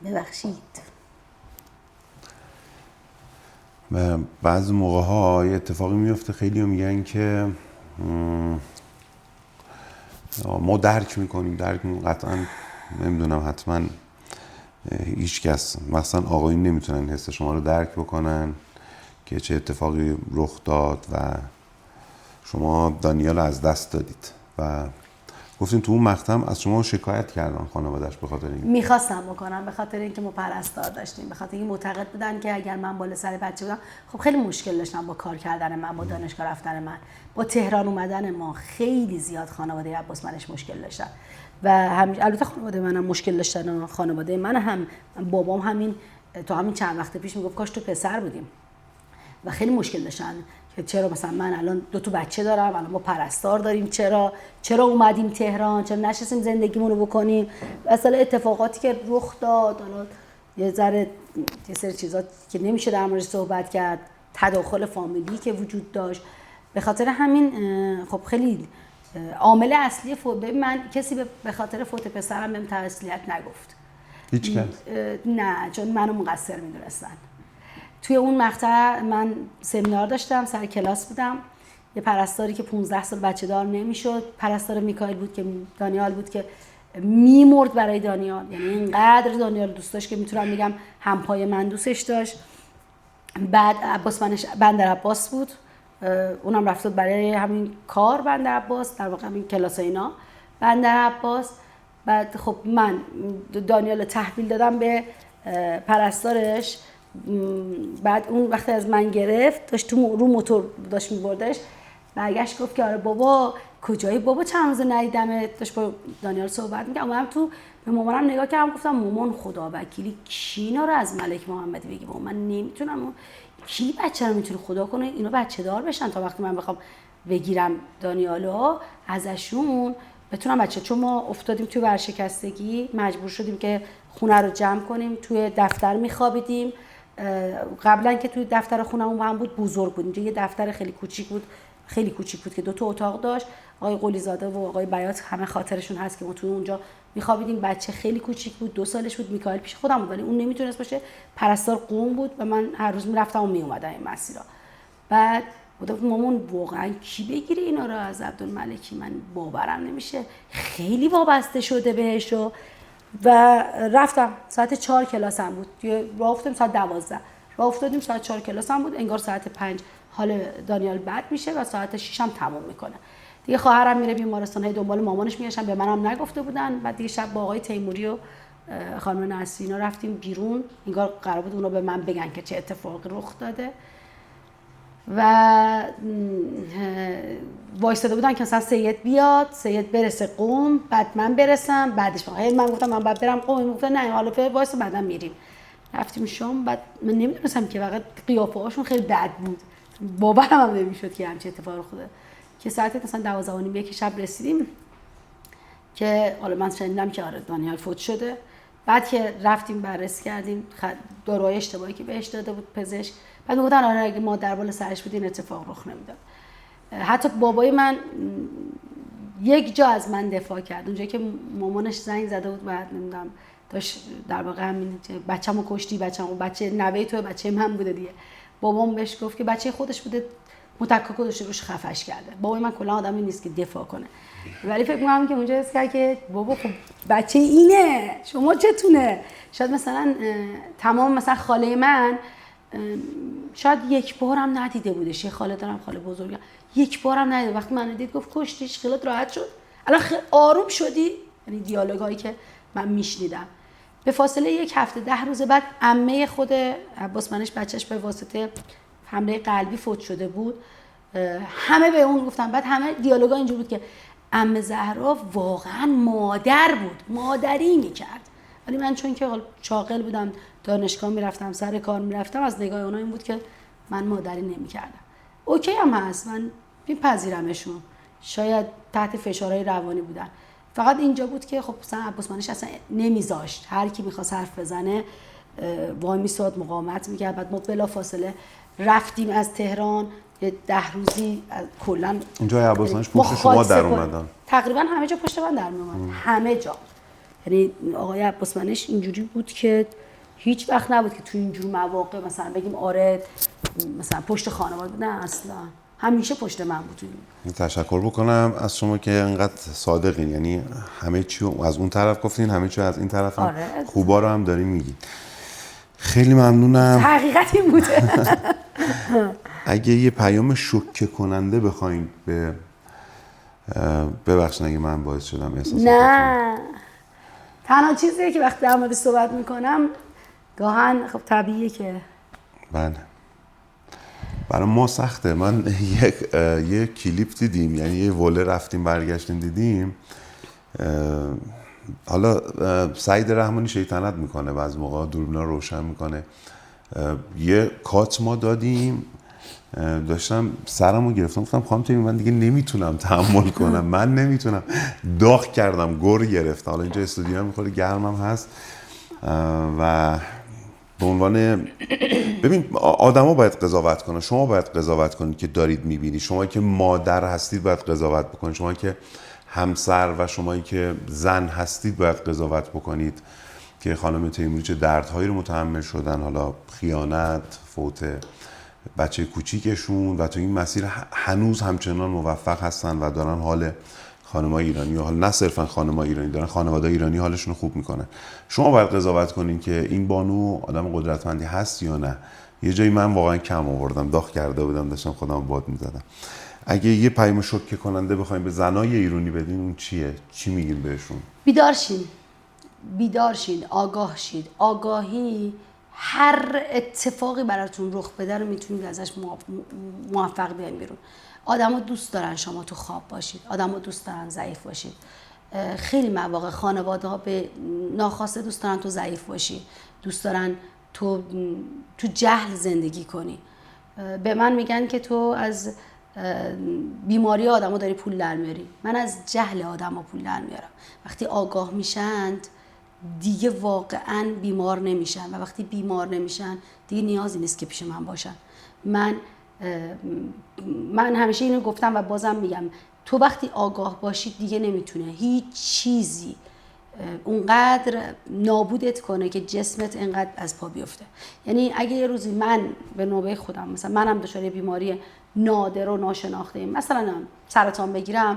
ببخشید. بعضی موقع ها یه اتفاقی میفته، خیلی هم میگن که ما درک میکنیم قطعا نمیدونم، حتما هیچ کس مثلا آقایون نمیتونن حس شما رو درک بکنن که چه اتفاقی رخ داد و شما دانیال از دست دادید و گفتین تو اون مقطع از شما شکایت کردن خانواده‌اش به خاطر این. میخواستم بکنم به خاطر اینکه ما پرستار داشتیم، به خاطر اینکه معتقد بودن که اگر من بالا سر بچه بودم، خب خیلی مشکل داشتم با کار کردن من، با دانشگاه رفتن من، با تهران اومدن ما. خیلی زیاد خانواده عباس منش مشکل داشتن و البته خانواده منم مشکل داشتن. خانواده من هم، بابام همین تو همین چند وقت پیش میگفت کاش تو پسر بودیم و خیلی مشکل داشتن که چرا مثلا من الان 2 بچه دارم، الان ما پرستار داریم، چرا اومدیم تهران، چرا نشستیم زندگیمون رو بکنیم. مثلا اتفاقاتی که رخ داد، حالا یه سری چیزا که نمیشه در موردش صحبت کرد، تداخل فامیلی که وجود داشت. به خاطر همین خب خیلی عامل اصلی من کسی به خاطر فوت پسرم بهم تسلیت نگفت. هیچ کس؟ نه، چون منو مقصر میدونستن. توی اون مقطع من سمینار داشتم، سر کلاس بودم، یه پرستاری که 15 سال بچه دار نمیشد، پرستار میکائیل بود که دانیال بود که میمرد برای دانیال، یعنی اینقدر دانیال دوست داشت که میتونم بگم همپای من دوستش داشت. بعد عباس منش بندر عباس بود، اونم رفت برای همین کار بندر عباس، در واقع همین کلاس اینا بندر عباس. بعد خب من دانیال تحویل دادم به پرستارش. بعد اون وقتی از من گرفت، داشت تو رو موتور داشت میبردش، برگشت گفت که آره بابا کجایی بابا، چند روز ندیدمت. داشت با دانیال صحبت می‌کرد. اومدم تو به مامانم نگاه کردم، گفتم مامان خدا وکیلی کی اینا رو از ملک محمدی بگی، بابا من نمیتونم، کی بچه رو میتونه خدا کنه اینا بچه دار بشن تا وقتی من بخوام بگیرم دانیالو ازشون بتونم بچه. چون ما افتادیم توی ورشکستگی، مجبور شدیم که خونه رو جمع کنیم، توی دفتر میخوابیدیم. قبلا که توی دفتر خونمون هم بود، بزرگ بود، اینجا یه دفتر خیلی کوچیک بود که 2 اتاق داشت. آقای قلیزاده و آقای بیات همه خاطرشون هست که ما توی اونجا میخوابیدیم. بچه خیلی کوچیک بود، 2 سالش بود، میکائیل پیش خودم بود ولی اون نمیتونست باشه، پرستار قوم بود و من هر روز میرفتم و میومدم این مسیرا. بعد گفتم مامان واقعا کی بگیره اینا رو از عبدالملکی، من باورم نمیشه، خیلی وابسته شده بهش. و رفتم ساعت 4 کلاسم بود، راه افتادیم ساعت 12، راه افتادیم ساعت 4 کلاسم بود، انگار ساعت 5 حال دانیال بد میشه و ساعت 6 هم تموم میکنه دیگه. خواهرم میره بیمارستان، هی دنبال مامانش میگشتن، به منم نگفته بودن. بعد دیگه شب با آقای تیموری و خانم نصری اینا رفتیم بیرون، انگار قرار بود اونا به من بگن که چه اتفاقی رخ داده و وایستاده بودن که مثلا سید بیاد، سید برسه قم، بعد من برسم، بعدش من گفتم من باید برم قم، گفتن نه حالا وایسا بعدا میریم. رفتیم شام. بعد من نمیدونستم که واقعا قیافه هاشون خیلی بد بود، باورم هم نمیشد که همچین اتفاقی خوده. که ساعت مثلا 12:30 یک شب رسیدیم که حالا من شنیدم که آره دانیال فوت شده. بعد که رفتیم بررسی کردیم داروهای اشتباهی که بهش داده بود پزشک، بعد میگفتن آره اگه مادر بالا سرش بود این اتفاق رخ نمیداد. حتی بابای من یک جا از من دفاع کرد، اونجایی که مامانش زنگ زده بود بعد نمیدونم داشت در واقع همین بچه‌مو کشتی، بچه نوه تو بچه من بوده دیگه. بابام بهش گفت که بچه خودش بوده، متکا گذاشته روش خفش کرده. بابای من کلا آدمی نیست که دفاع کنه، ولی فکر می‌کنم که اونجا حس کرد که بابا خب بچه اینه، شما چتونه. شاید مثلا تمام مثلا خاله من شاید یک بارم ندیده بودش، یه خاله دارم خاله بزرگم، یک بارم ندیده. وقتی من دید گفت کشتیش، خیالت راحت شد، الان خیلی آروم شدی. یعنی دیالوگایی که من میشنیدم. به فاصله 1 هفته 10 روز بعد عمه خود عباس منش بچهش به واسطه حمله قلبی فوت شده بود. همه به اون گفتن، بعد همه دیالوگا اینجوری بود که عمه زهرا واقعا مادر بود، مادری میکرد. ولی من چون که شاغل بودم، دانشگاه میرفتم، سر کار میرفتم، از نگاه اونا این بود که من مادری نمیکردم. اوکی هم هست، من میپذیرمشون، شاید تحت فشارهای روانی بودن. فقط اینجا بود که خب مثلا عباس منش اصلا نمیذاشت، هر کی میخواست حرف بزنه وای میساد، مقاومت میکرد. بعد ما بلافاصله رفتیم از تهران، یه 10 روزی کلا اونجا عباس منش پشت شما در اومدن، تقریبا همه جا پشت من در اومد، همه جا. یعنی آقای عباس منش اینجوری بود که هیچ وقت نبود که تو اینجور مواقع مثلا بگیم آره مثلا پشت خانواده، نه اصلا همیشه پشت من بود. تشکر بکنم از شما که اینقدر صادقین، یعنی همه چی رو از اون طرف گفتین، همه چی از این طرف هم آره. خوبا رو هم دارین میگین. خیلی ممنونم. حقیقت این بوده. اگه یه پیام شوکه کننده بخواین به ببخشید اگه من باعث شدم احساساتتون. نه تنها چیزیه که وقتی در مورد صحبت میکنم گاهن خب طبیعیه که بله برای ما سخته. من یک کلیپ دیدیم، یعنی یه وله رفتیم برگشتیم دیدیم. حالا سعید رحمانی شیطنت میکنه بعضی موقع دوربینا روشن میکنه. یه کات ما دادیم، داشتم سرمو گرفتم گفتم خانم تیمی من دیگه نمیتونم تحمل کنم، من نمیتونم، داغ کردم، گر گرفتم. حالا اینجا استودیو هم میخوره گرمم هست و به عنوان ببین آدما باید قضاوت کنن، شما باید قضاوت کنید که دارید میبینید، شما که مادر هستید باید قضاوت بکنید، شما که همسر و شمایی که زن هستید باید قضاوت بکنید که خانم تیموری چه دردهایی رو متحمل شدن، حالا خیانت، فوت بچه کوچیکشون و تو این مسیر هنوز همچنان موفق هستن و دارن حال خانم‌های ایرانی و حالا نه صرفا خانم‌های ایرانی، دارن خانواده ایرانی حالشون رو خوب میکنن. شما باید قضاوت کنین که این بانو آدم قدرتمندی هست یا نه. یه جایی من واقعا کم آوردم، داغ کرده بودم، داشتم خودم باد میزدم. اگه یه پیام شوکه کننده بخوایم به زنای ایرانی بدین اون چیه؟ چی میگین بهشون؟ بیدار شین، آگاه شید. آگاهی هر اتفاقی براتون رخ بده رو میتونید ازش موفق بیاین بیرون. آدما دوست دارن شما تو خواب باشید، آدما دوست دارن ضعیف باشید. خیلی مواقع خانواده ها به ناخواسته دوست دارن تو ضعیف باشی، دوست دارن تو جهل زندگی کنی. به من میگن که تو از بیماری آدما داری پول در میاری. من از جهل آدما پول در میارم. وقتی آگاه میشند دیگه واقعا بیمار نمیشن و وقتی بیمار نمیشن دیگه نیازی نیست که پیش من باشن. من همیشه اینو گفتم و بازم میگم، تو وقتی آگاه باشی دیگه نمیتونه هیچ چیزی اونقدر نابودت کنه که جسمت انقدر از پا بیفته. یعنی اگه یه روزی من به نوبه خودم مثلا منم دچار بیماری نادر و ناشناخته ایم، مثلا سرطان بگیرم،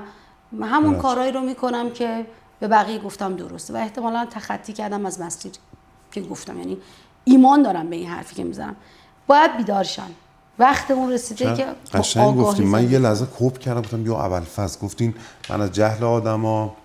همون کارهایی رو میکنم که به بقیه گفتم درسته و احتمالاً تخطی کردم از مسیر که گفتم. یعنی ایمان دارم به این حرفی که میزنم. باید بیدار شن. وقت اون رسیده که قشنگ گفتین. من یه لحظه کوب کردم گفتم یا ابوالفضل گفتین من از جهل آدما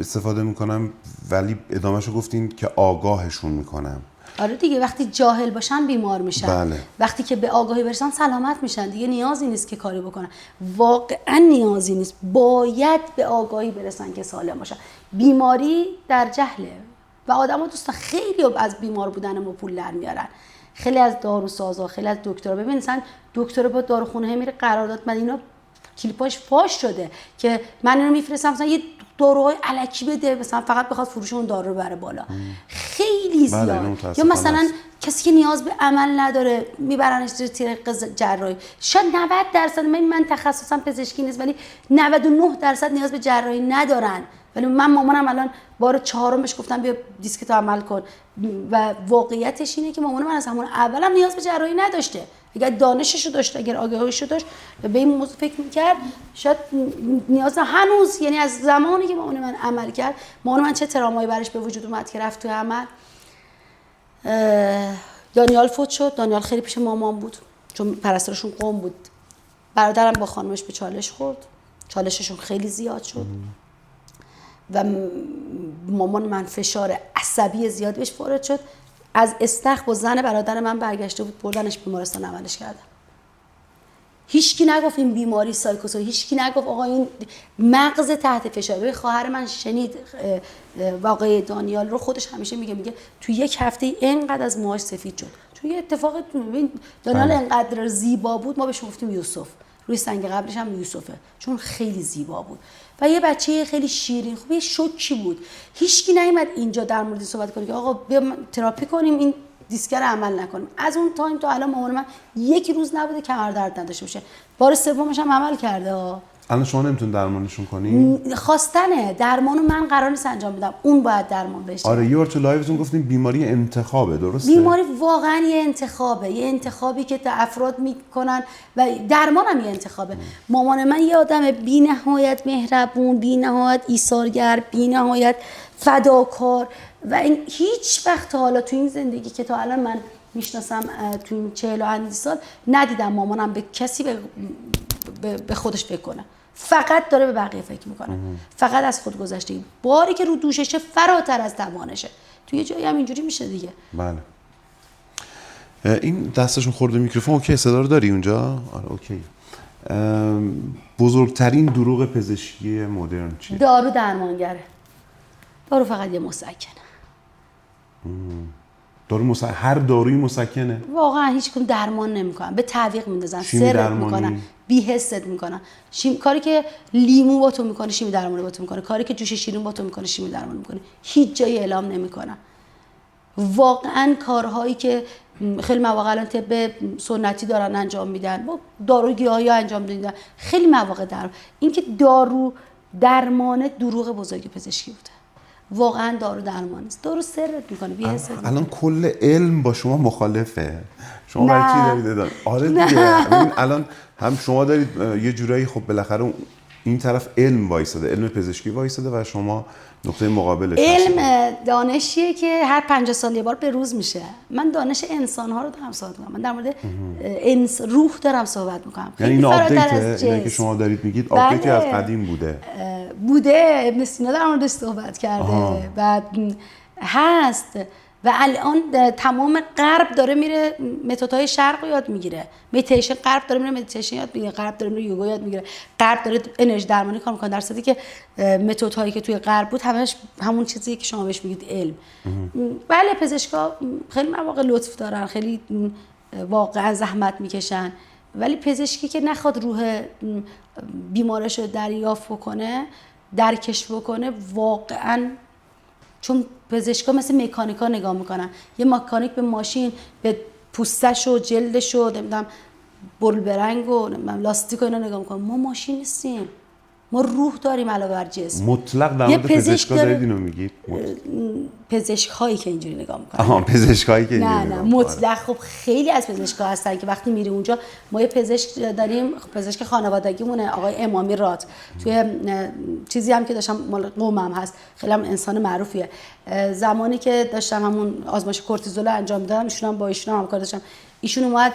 استفاده میکنم، ولی ادامهشو گفتین که آگاهشون میکنم. آره دیگه، وقتی جاهل باشن بیمار میشن. بله. وقتی که به آگاهی برسن سلامت میشن. دیگه نیازی نیست که کاری بکنن. واقعا نیازی نیست. باید به آگاهی برسن که سالم باشن. بیماری در جهله و آدما دوستان خیلی از بیمار بودن ما پول در میارن. خیلی از داروسازا، خیلی از دکترها، ببین مثلا دکتر با داروخونه میره قرارداد، من اینا کلیپاش فاش شده که من اینو میفرستم مثلا یه داروهای الکی بده مثلا فقط بخواد فروش اون دارو رو بره بالا. خیلی زیاد. یا مثلا کسی که نیاز به عمل نداره میبرنش زیر تیغ جراحی. شاید 90% من تخصصم پزشکی نیست ولی 99% نیاز به جراحی ندارن، ولی من مامانم الان بار 4 بهش گفتم بیا دیسکتو عمل کن و واقعیتش اینه که مامان من از همون اولم نیاز به جراحی نداشته. اگر دانششو داشت، اگر آگاهیشو داشت و به این موضوع فکر می‌کرد، شاید نیاز هنوز، یعنی از زمانی که مامان من عمل کرد، مامان من چه ترامایی برش به وجود اومد که رفت توی عمل. دانیال فوت شد. دانیال خیلی پیش مامان بود چون پرستارشون قم بود. برادرم با خانمش به چالش خورد. چالششون خیلی زیاد شد. و مامان من فشار عصبی زیاد بهش وارد شد. از استخر با زن برادر من برگشته بود، بردنش بیمارستان عملش کردن. هیچکی نگفت این بیماری سایکوسو، هیچکی نگفت آقا این مغز تحت فشار. به خواهر من شنید واقعه دانیال رو، خودش همیشه میگه تو یک هفته اینقدر از موهاش سفید شد. چون یه اتفاق دانیال اینقدر زیبا بود ما بهش گفتیم یوسف. روی سنگ قبرش هم یوسفه چون خیلی زیبا بود و یه بچه خیلی شیرین. خب یه شوکی بود. هیچکی نیومد اینجا در مورد صحبت کنه که آقا بیا تراپی کنیم این دیسک رو عمل نکنیم. از اون تایم تا الان مامان من یک روز نبوده کمر درد نداشته باشه. بار سومش هم عمل کرده الان شما نمیتونید درمانشون کنی؟ خواستنه درمانو من قرار نیست انجام بدم، اون باید درمان بشه. آره یه بار تو لایوتون گفتین بیماری انتخابه، درسته؟ بیماری واقعا یه انتخابه، یه انتخابی که افراد میکنن و درمان هم یه انتخابه. مامان من یه آدم بی نهایت مهربون، بی نهایت ایثارگر، بی نهایت فداکار و این هیچ وقت حالا تو این زندگی که تا الان من میشناسم تو این 40 اندی سال ندیدم مامانم به کسی به خودش فکر کنه. فقط داره به بقیه فکر میکنه، فقط از خود گذشته. باری که رو دوششه فراتر از توانشه. توی یه جایی هم اینجوری میشه دیگه. بله. این دستشون خورده میکروفون، اوکی صدا رو داری اونجا؟ آره اوکی. بزرگترین دروغ پزشکی مدرن چیه؟ دارو درمانگره. دارو فقط یه مسکنه. هر دارویی مسکنه؟ واقعا هیچ کدوم درمان نمیکنن، به تعویق میندازن، شیمی سرت درمانی میکنن، بی‌حست میکنن. کاری که لیمو با تو میکنه شیمی درمانی با تو میکنه، کاری که جوش شیرین با تو میکنه شیمی درمانی میکنه. هیچ جایی اعلام نمیکنن. واقعا کارهایی که خیلی مواقع الان طب سنتی دارن انجام میدن، با دارو گیاهی انجام میدن، خیلی مواقع اینکه دارو درمان دروغ بزرگ پزشکی بوده. واقعا دارو درمان است. دارو سرت میکنه، بی‌حست. الان کل علم با شما مخالفه. شما برای چی دارید؟ آره دیگه. ببین الان هم شما دارید یه جورایی خب بالاخره این طرف علم وایساده، علم پزشکی وایساده و شما نقطه مقابلش. علم دانشیه که هر 50 سال یه بار به روز میشه. من دانش انسان‌ها رو دارم صحبت می‌کنم. من در مورد روح دارم صحبت می‌کنم. یعنی این آپدیت اینه که شما دارید میگید، آپدیتی از قدیم بوده. ابن سینا در موردش صحبت کرده و هست و الان تمام غرب داره میره متدهای شرق یاد میگیره. مدیتیشن غرب داره میره مدیتیشن یاد میگیره، غرب داره میره یوگا یاد میگیره، غرب داره انرژی درمانی کار میکنه، در صورتی که متدهایی که توی غرب بود همش همون چیزیه که شما بهش میگید علم. بله پزشکا خیلی مواقع لطف دارن، خیلی واقعا زحمت میکشن، ولی پزشکی که نخواد روح بیمارش رو دریافت بکنه، درکش بکنه، واقعا چون پزشکا مثل مکانیکا نگاه میکنن. یه مکانیک به ماشین، به پوستش و جلدش و نمیدونم بلبرنگ و لاستیک و اینا نگاه میکنن. ما ماشین نیستیم، ما روح داریم علاوه بر جسم. مطلق در مورد پزشکا دارید اینو میگید؟ پزشک‌هایی که اینجوری نگاه میکنن. پزشکایی که اینجوری نه مطلق. خب خیلی از پزشکا هستن که وقتی میری اونجا، ما یه پزشک داریم، پزشک خانوادگیمونه آقای امامی راد، توی چیزی هم که داشتم مال قومم هست، خیلی هم انسان معروفیه. زمانی که داشتم همون آزمایش کورتیزول انجام میدادم، ایشون هم با ایشون همکار داشتم، ایشون اومد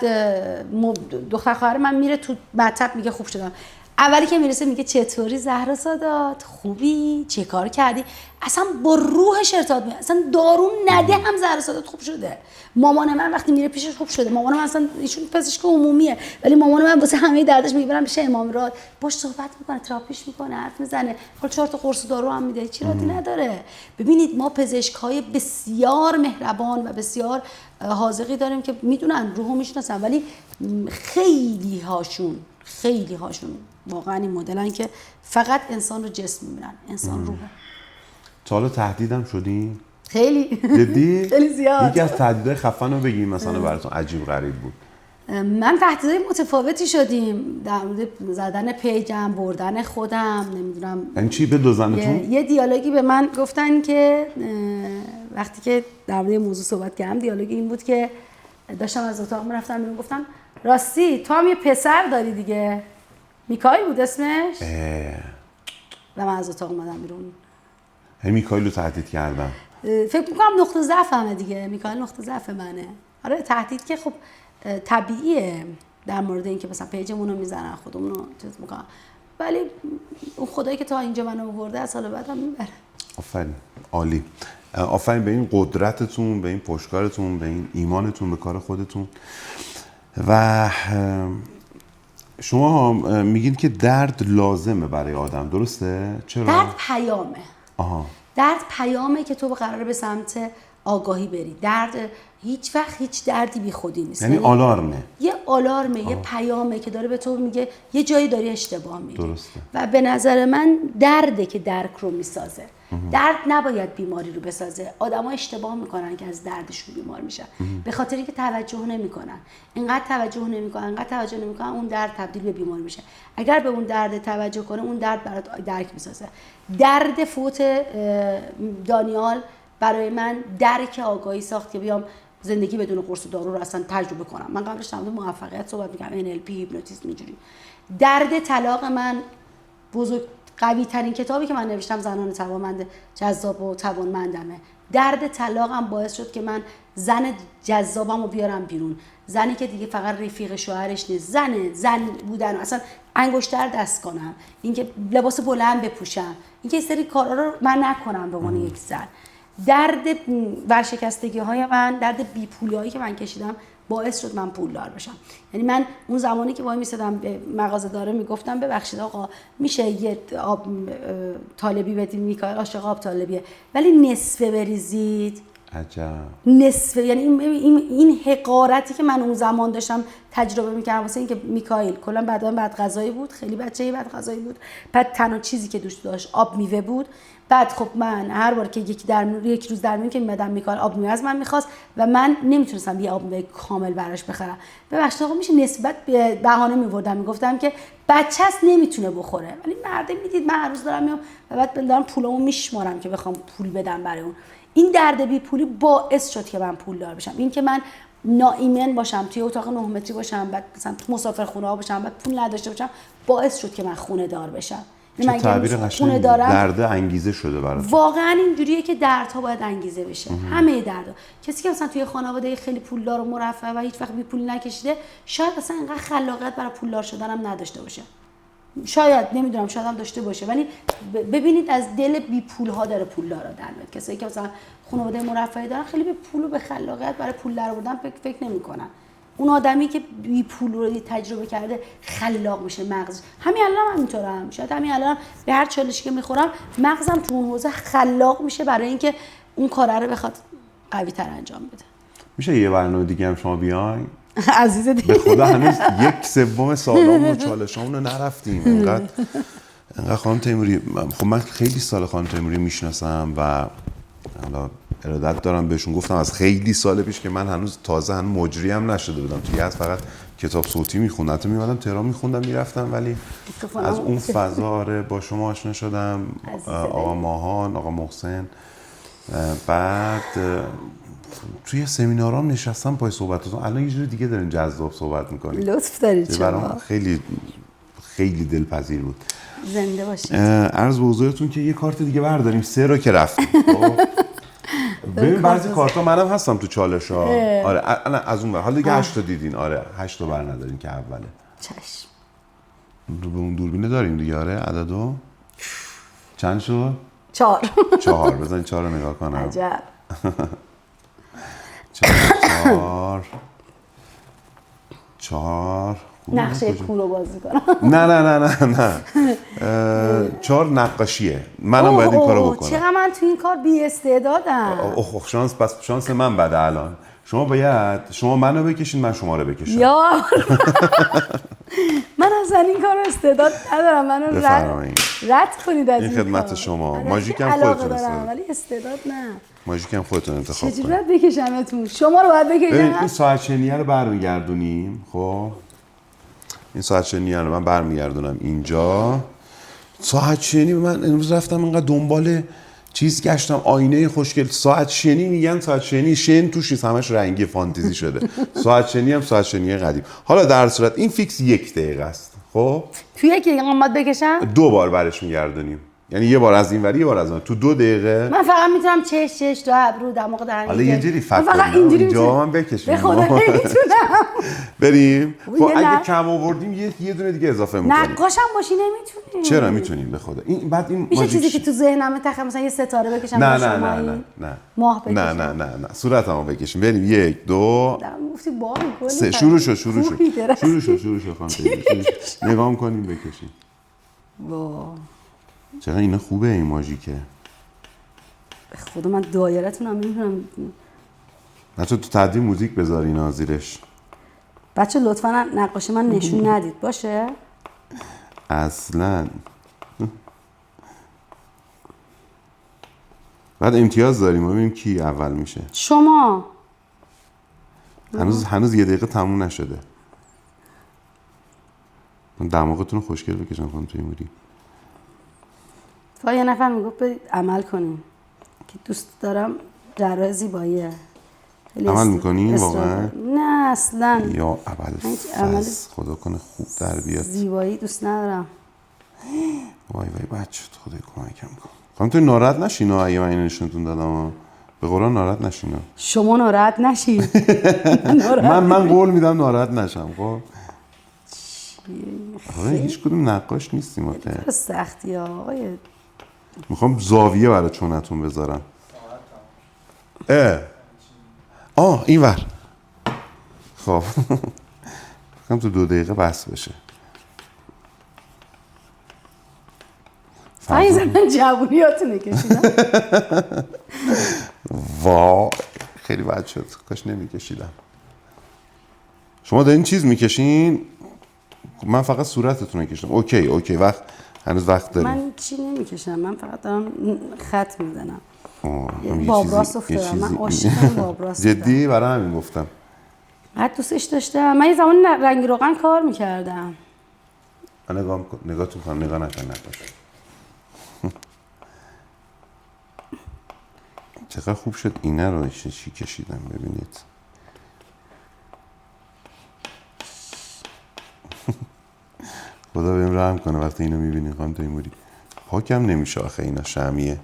دختر خواهر من میره تو مطب میگه خوب شدم. اولی که میرسه میگه چطوری زهرا سادات، خوبی؟ چه کار کردی؟ اصلا با روحش ارتباط میگه، اصلا دارو نده هم زهرا سادات خوب شده. مامان من وقتی میره پیشش خوب شده. مامان من اصلا ایشون پزشک عمومیه، ولی مامان من واسه همه دردش میگه برم پیش امام راد، باش صحبت میکنه، تراپیش میکنه، حرف میزنه، حالا 4 تا قرص دارو هم میده، چی رادی نداره. ببینید ما پزشکای بسیار مهربان و بسیار حاذقی داریم که میدونن روحو میشناسن، ولی خیلی هاشون واقعا این مدلن که فقط انسان رو جسم میبینن، انسان روحه. تا حالا تهدیدم شدین؟ خیلی. جدی؟ خیلی زیاد. یکی از تهدیدهای خفن رو بگیم مثلا براتون عجیب غریب بود. من تهدیدهای متفاوتی شدیم در مورد زدن پیجم، بردن خودم، نمیدونم. یعنی چی به دوزنتون؟ یه دیالوگی به من گفتن که وقتی که در مورد موضوع صحبت کردم، دیالوگ این بود که داشتم از اتاق میرفتم بیرون، گفتم راستی تو هم یه پسر داری دیگه، میکائیل بود اسمش. و من از اتاق اومدم بیرون. میکائیل رو تهدید کردم. فکر میکنم نقطه ضعفمه دیگه، میکائیل نقطه ضعف منه. آره تهدید که خب طبیعیه در مورد اینکه مثلا پیجمون رو میزنن، خودمون رو چیز میکنن، ولی اون خدایی که تا اینجا منو آورده از سال بعد هم میبره. آفرین، عالی. آفرین به این قدرتتون، به این پشتکارتون، به این ایمانتون به کار خودتون. و شما میگین که درد لازمه برای آدم، درسته؟ چرا؟ درد پیامه. آها. درد پیامه که تو قراره به سمت آگاهی بری. درد هیچ وقت هیچ دردی بی خودی نیست. یعنی آلارمه. یه آلارمه، یه پیامه که داره به تو میگه یه جایی داری اشتباه میری. درسته. و به نظر من درده که درک رو میسازه. درد نباید بیماری رو بسازه. آدما اشتباه میکنن که از دردشون بیمار میشن، به خاطر اینکه توجه نمیکنن. اینقدر توجه نمیکنن اون درد تبدیل به بیماری میشه. اگر به اون درد توجه کنه، اون درد برات درک میسازه. درد فوت دانیال برای من درک آگاهی ساخت که بیام زندگی بدون قرص و دارو رو اصلا تجربه کنم. من قبلش در مورد موفقیت صحبت می‌کردم، NLP، هیپنوتیزم، اینجوری. درد طلاق من قوی ترین کتابی که من نوشتم زنان توانمند جذاب و توانمندمه. درد طلاقم باعث شد که من زن جذابم رو بیارم بیرون، زنی که دیگه فقط رفیق شوهرش نیست، زن بودن، اصلا انگشتر دست کنم، اینکه لباس بلند بپوشم، اینکه سری کارا رو من نکنم به عنوان یک زن. درد ورشکستگی های من، درد بیپولیایی که من کشیدم باعث شد من پولدار بشم. یعنی من اون زمانی که وای میسادم به مغازه داره میگفتم ببخشید آقا میشه یه آب طالبی بدیم؟ میکائیل عاشق آب طالبیه، ولی نصفه بریزید. عجب. نصفه، یعنی این حقارتی که من اون زمان داشتم تجربه میکردم واسه اینکه میکائیل کلا بد غذایی بود، خیلی بچه‌ای بد غذایی بود، بعد تنها چیزی که دوست داشت آب میوه بود. بعد خب من هر بار که یک روز در میون که میمدم میکائیل آب میوه از من میخواست و من نمیتونستم یه آب میوه کامل براش بخرم. ببخشید آقا میشه نسبت بهانه میوردم، میگفتم که بچه‌ست نمیتونه بخوره، ولی مرده میدید من هر روز دارم میام و بعد دارم پولامو میشمارم که بخوام پول بدم برای اون. این درد بی پولی باعث شد که من پولدار بشم. این که من ناایمن باشم، توی اتاق 9 متری باشم، بعد مثلا تو مسافرخونه ها باشم، بعد پول نداشته باشم، باعث شد که من خونه دار بشم. چه تعبیر قشنگی. درد انگیزه شده برات. واقعا اینجوریه که دردها باید انگیزه بشه. همه دردها. کسی که مثلا توی خانواده خیلی پولدار و مرفه و هیچ وقت بی پول نکشیده، شاید اصلا اینقدر خلاقیت برای پولدار شدن هم نداشته باشه. شاید، نمیدونم، شاید هم داشته باشه، ولی ببینید از دل بی پول ها داره پولدار در میاد. کسایی که مثلا خانواده مرفه دارن خیلی به پول و به خلاقیت برای پول درآوردن فکر نمی‌کنن. اون آدمی که بی پول رو تجربه کرده خلاق میشه مغز. همین الان هم اینطورم. شاید همین الان به هر چالشی که میخورم مغزم تو اون حوزه خلاق میشه برای اینکه اون کار رو بخواد قوی تر انجام بده. میشه یه برنامه دیگه هم شما بیاین؟ عزیز دیگه به خدا هنوز 1/3 سالامون و چالشامون رو نرفتیم. انقدر خانم تیموری، خب من خیلی سال خانم تیموری میشناسم و حالا ارادت دارم بهشون. گفتم از خیلی سال پیش که من هنوز مجری هم نشده بودم، توی از فقط کتاب صوتی میخوندم، حتی میمدم تهران میخوندم میرفتم، ولی از اون فضا با شما آشنا شدم، آقا ماهان، آقا محسن. بعد توی سمینارام نشستم پای صحبتاتون. الان یه جوری دیگه دارین جذاب صحبت میکنین. لطف دارید شما. برام خیلی خیلی دلپذیر بود. زنده باشید. عرض به حضورتون که یه کارت دیگه برداریم، 3 رو که رفتیم. ببین بعضی کارتا منم هستم تو چالش‌ها. آره از اون حالا دیگه 8 تا دیدین. آره 8 تا بر ندارین که اوله. چشم. به اون دوربینه داریم دیگه. آره عددو چند شد؟ 4. 4. بزنین 4 رو نگاه کنم. عجب. 4 نقشه کور رو بازی کنم. نه 4 نقاشیه. منم باید این کارو بکنم. چقدر من تو این کار بی استعدادم. شانس من بده الان. شما منو بکشین، من شما رو بکشم. یا من اصلا این کار استعداد ندارم. منو رد کنید از این خدمت شما. ماژیک هم خودتون دارم ولی استعداد نه. ماژیک هم خودتون انتخاب کنید. چجوری باید بکشمتون؟ شما رو باید بکشم. این ساعت شنیه رو برمیگردونیم. خب این ساعت شنیه رو من برمیگردونم اینجا. ساعت شنی من امروز رفتم اینقدر دنبال چیز گشتم، آینه خوشگل. ساعت شنی میگن، ساعت شنی شن توش نیست، همش رنگی فانتزی شده. ساعت شنی هم ساعت شنی قدیم. حالا در صورت این فیکس 1 دقیقه است. خب تو یکی قامت بکشم 2 بار برش میگردونیم، یعنی یه بار از این وری یه بار از اون. تو 2 دقیقه من فقط میتونم چش دو ابرو دماغ دهن. حالا یه جوری فکر فقط اینجوری اینجا من بکشیم. به خدا نمیتونم. بریم. خب اگه کم آوردیم یه دونه دیگه اضافه می‌کنیم. نقاشم باشی نمیتونیم. چرا میتونیم به خدا؟ این بعد این میشه چیزی که تو ذهنمه مثلا یه ستاره بکشم. نه ماه بکشم. نه صورتمو بکشیم. بریم 1 2 گفتی بار می‌کنی. شروع شد خانم. نگاه کنیم بکشیم. وا چقدر اینا خوبه این ماژیکه. به خدا من دایره‌تون هم نمی‌دونم. تو تدوین موزیک بذاری اینا زیرش. بچه لطفاً نقاشی من نشون ندید باشه؟ اصلاً بعد امتیاز داریم ببینیم کی اول میشه. شما هنوز یه دقیقه تموم نشده. دماغتون رو خوشگل بکشن خانم تیموری. فقط یه نفر میگفت برید عمل کنیم که دوست دارم جراح زیباییه. عمل میکنین واقعا؟ نه اصلا. یا اول فز خدا کنه خوب در بیاد. زیبایی دوست ندارم. وای بچه خدای کمکم کن. خانم تو ناراحت نشین اگه من اینو نشونتون دادم. به قرآن ناراحت نشین. شما ناراحت نشید. من قول میدم ناراحت نشم. خب هیچ کدوم نقاش نیستیم ما. کار سختی ها آقای. میخوام زاویه برای چونتون بذارم. این ور. خب میخوام تو 2 دقیقه بس بشه. این زمان جوونیاتونه کشیدم. واو خیلی بد شد. کاش نمیکشیدم. شما دارین چیز میکشین؟ من فقط صورتتون رو کشیدم. اوکی هنوز وقت داریم. من چی نمیکشم، من فقط دارم خط میزنم. یه بابراس افتادم. من عاشق بابراس بودم. جدی برای همین گفتم. بعد دوستش داشتم. من یه زمان رنگ روغن کار میکردم. نگاهتون کنم. نگاه نکن نقاش. چقدر خوب شد اینه رو چی کشیدم ببینید. خدا بهم رحم کنه وقتی اینو میبینی خانم تیموری. پاکم نمیشه آخه اینا شمیه.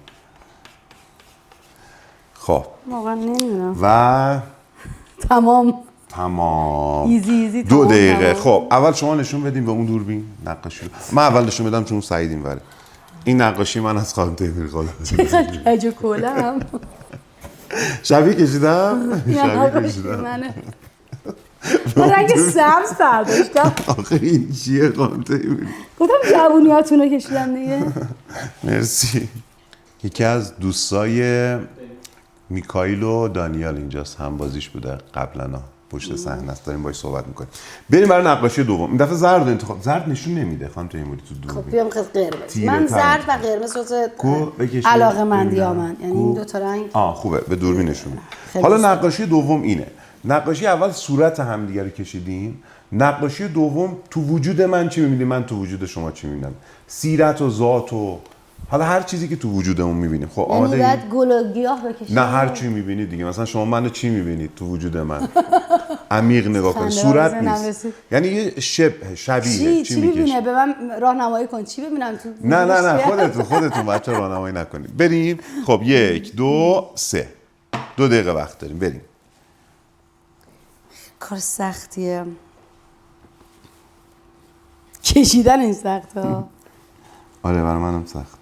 خب واقعا نمیدونم. و تمام. ایزی 2 دقیقه. خب اول شما نشون بدیم به اون دوربین نقاشی رو. من اول نشون بدم چون سعید اینوره. این نقاشی من از خانم تیموری. خدا چقدر کج و کولم. شبیه کشیدم. منه. من رنگ سبز برداشتم. آخه این چیه خانم تیموری؟ گفتم جوونیاتون رو کشیدم دیگه. مرسی. یکی از دوستای میکائیل و دانیال اینجاست. هم بازیش بوده قبلا. پشت صحنه است. داریم باهاش صحبت میکنیم. بریم برای نقاشی دوم. این دفعه زرد انتخاب. زرد نشون نمیده خانم تیموری تو دوربین. خب بیام خیلی قرمز. من زرد و قرمز علاقه مندیامن. یعنی این 2 تا رنگ. خوبه به دوربین نشون. حالا نقاشی دوم اینه. نقاشی اول صورت همدیگه رو کشیدیم. نقاشی دوم تو وجود من چی می‌بینی، من تو وجود شما چی می‌بینم. سیرت و ذات و حالا هر چیزی که تو وجودمون می‌بینیم. خب آماده بعد گل و گیاه بکشید. نه هر چی می‌بینید دیگه. مثلا شما منو چی می‌بینید تو وجود من؟ عمیق نگاه کن. صورت نیست. یعنی یه شبیه چی می‌بینه؟ به من راهنمایی کن. چی ببینم تو؟ نه خودتون بچه راهنمایی نکنید. بریم. خب 1 2 3 2 دقیقه وقت داریم. بریم. کار سختیه. کشیدن این سخته. آره برای منم سخت.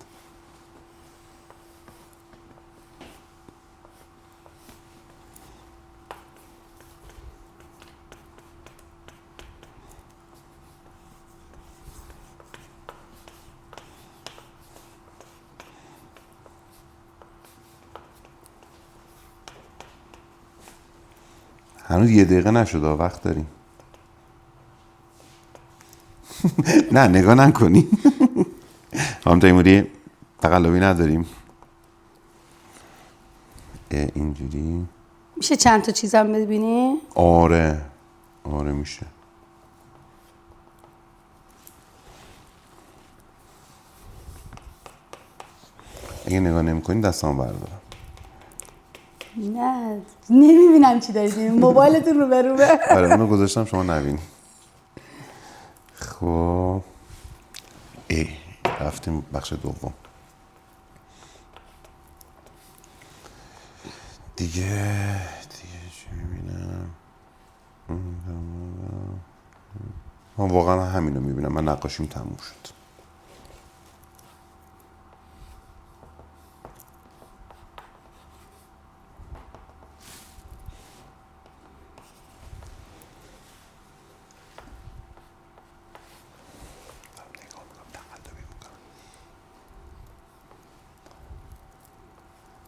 هنوز 1 دقیقه نشده. وقت داریم. نه نگاه نکنی. خانم تیموری تقلبی نداریم. اینجوری میشه چند تا چیزم ببینی؟ آره میشه. اگه نگاه نمی‌کنی دستامو بردارم. نه نمیبینم چی دارید. موبایلتون رو به روبه. آره اونو گذاشتم شما نبینی. خب رفتیم بخش دوم. دیگه چی میبینم؟ من واقعا همینو میبینم. من نقاشیم تموم شد.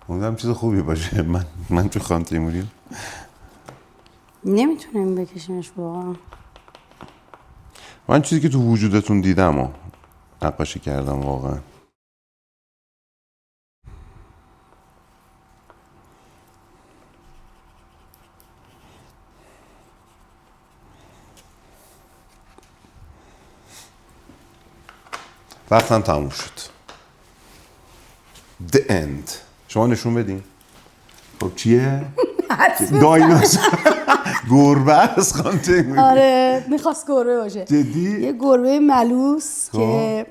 امیدوارم چیز خوبی باشه. من تو خانم تیموری نمیتونیم بکشیمش واقعا. من چیزی که تو وجودتون دیدم و نقاشی کردم واقعا. وقتم تموم شد. The end. شما نشون بدین. خب چیه؟ دایناسور. گربه است خانم تیموری. آره میخواست گربه باشه. جدی؟ یه گربه ملوس که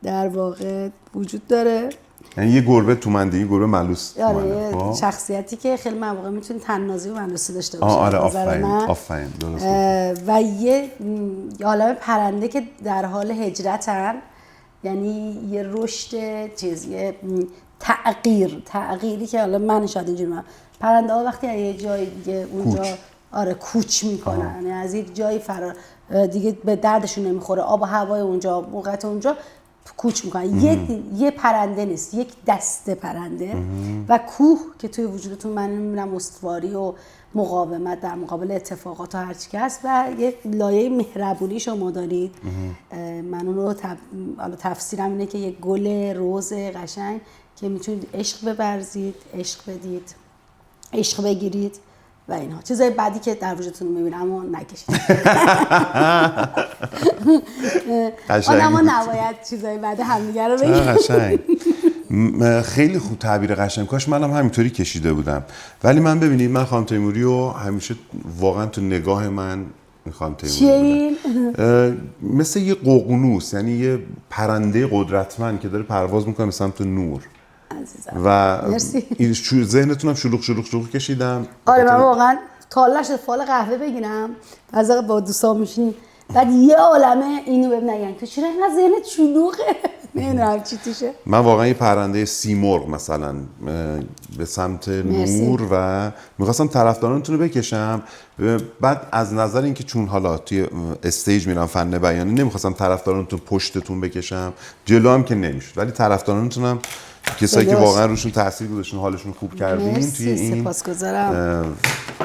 در واقع وجود داره. یعنی یه گربه تومنده‌ای، گربه ملوس. آره شخصیتی که خیلی مواقع میتونه تنازی و ملوسی داشته باشه. آره آفرین درست. و یه عالمه پرنده که در حال هجرتن، یعنی یه رشد چیز، یه تغییری که حالا من شاید اینجوری پرنده ها وقتی از یه جای دیگه اونجا آره کوچ میکنن، یعنی از یک جایی دیگه به دردشون نمیخوره، آب و هوای اونجا موقعیت اونجا کوچ میکنن. یه پرنده نیست، یک دسته پرنده. و کوه که توی وجودتون من میبینم استواری و مقاومت در مقابل اتفاقات و هر چی که هست و یه لایه مهربونی شما دارید. من اون رو تفسیرم اینه که یه گل روز قشنگ که میتونید عشق ببرزید، عشق بدید، عشق بگیرید و اینها. چیزای بعدی که در وجودتون میبینم اما نکشید. اما نباید چیزای بعد همدیگه رو بگید. قشنگ. خیلی خوب تعبیر قشنگ. کاش منم همینطوری کشیده بودم. ولی من ببینید من خانم تیموری رو همیشه واقعا تو نگاه من خانم تیموری مثل یه ققنوس، یعنی یه پرنده قدرتمند که داره پرواز میکنه به سمت نور. عزیزم. و این ذهنتونم شلوغ کشیدم. آره من واقعا تالش فال قهوه بگیرم از با دوستان میشین بعد یه عالمه اینو بهم نگن که چرا اینقدر ذهنت شلوغه. نمیدونم چی توشه. من واقعا یه پرنده سیمرغ مثلا به سمت نور و میخواستم طرفدارانتون رو بکشم. بعد از نظر اینکه چون حالا توی استیج میرم فن بیانی نمیخواستم طرفدارانتون پشتتون بکشم، جلو هم که نمیشد، ولی طرفدارانتونم کسایی که واقعا روشون تاثیر گذاشتن، حالشون خوب کردین توی این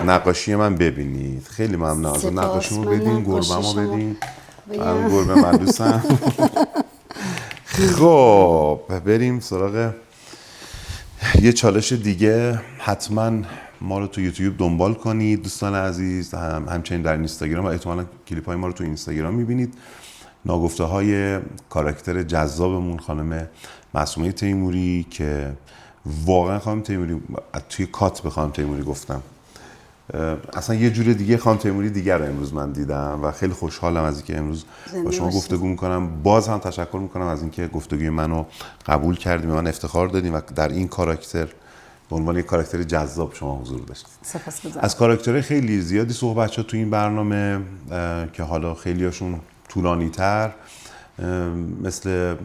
نقاشی من ببینید. خیلی ممنون. از نقاشیمو بدین، گربه‌مو بدین. گربه ملوسم. خب بریم سراغ یه چالش دیگه. حتما ما رو تو یوتیوب دنبال کنید دوستان عزیز، همچنین در اینستاگرام و احتمالاً کلیپ های ما رو تو اینستاگرام میبینید. ناگفته های کاراکتر جذابمون خانم معصومه تیموری که واقعا خانم تیموری توی کات به خانم تیموری گفتم اصلا یه جور دیگه خانم تیموری دیگر رو امروز من دیدم و خیلی خوشحالم از اینکه امروز با شما گفتگو میکنم. باز هم تشکر میکنم از اینکه گفتگوی منو قبول کردیم، من افتخار دادیم و در این کاراکتر به عنوان یک کاراکتر جذاب شما حضور داشتید. سپاسگزارم. از کاراکترهای خیلی زیادی صحبت شد تو این برنامه که حالا خیلیاشون طولانی‌تر، مثل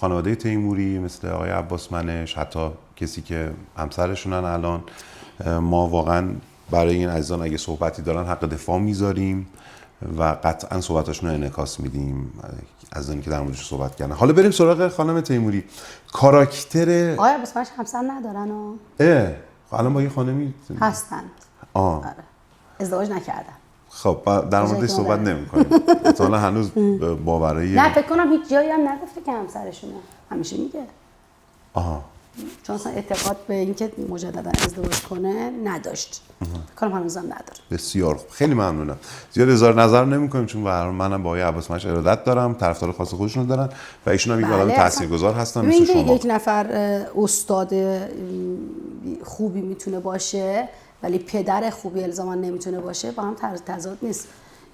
خانواده تیموری، مثل آقای عباس منش، حتی کسی که همسرشونن الان. ما واقعا برای این عزیزان اگه صحبتی دارن حق دفاع میذاریم و قطعا صحبتاشون رو انعکاس میدیم از اونی که در موردش صحبت کردن. حالا بریم سراغ خانم تیموری. کاراکتر آقای عباس منش همسر ندارن و الان با یه خانمی هستند. آره. ازدواج نکردن. خب در موردش صحبت نمی‌کنیم. اصلا هنوز باورای نه فکر کنم هیچ جایی هم نگفته که همسرشونه. همیشه میگه. چون اصلا اعتقاد به اینکه مجددا ازدواج کنه نداشت. فکر کنم هنوزم نداره. بسیار خوب. خیلی ممنونم. زیاد اظهار نظر نمی‌کنیم چون منم با آقای عباس منش ارادت دارم، طرفدار خاص خودشون دارن و ایشون هم یک آدم تاثیرگذار هستن مثل شما. یک نفر استاد خوبی میتونه باشه ولی پدر خوبی الزاما نمیتونه باشه، با هم تضاد نیست.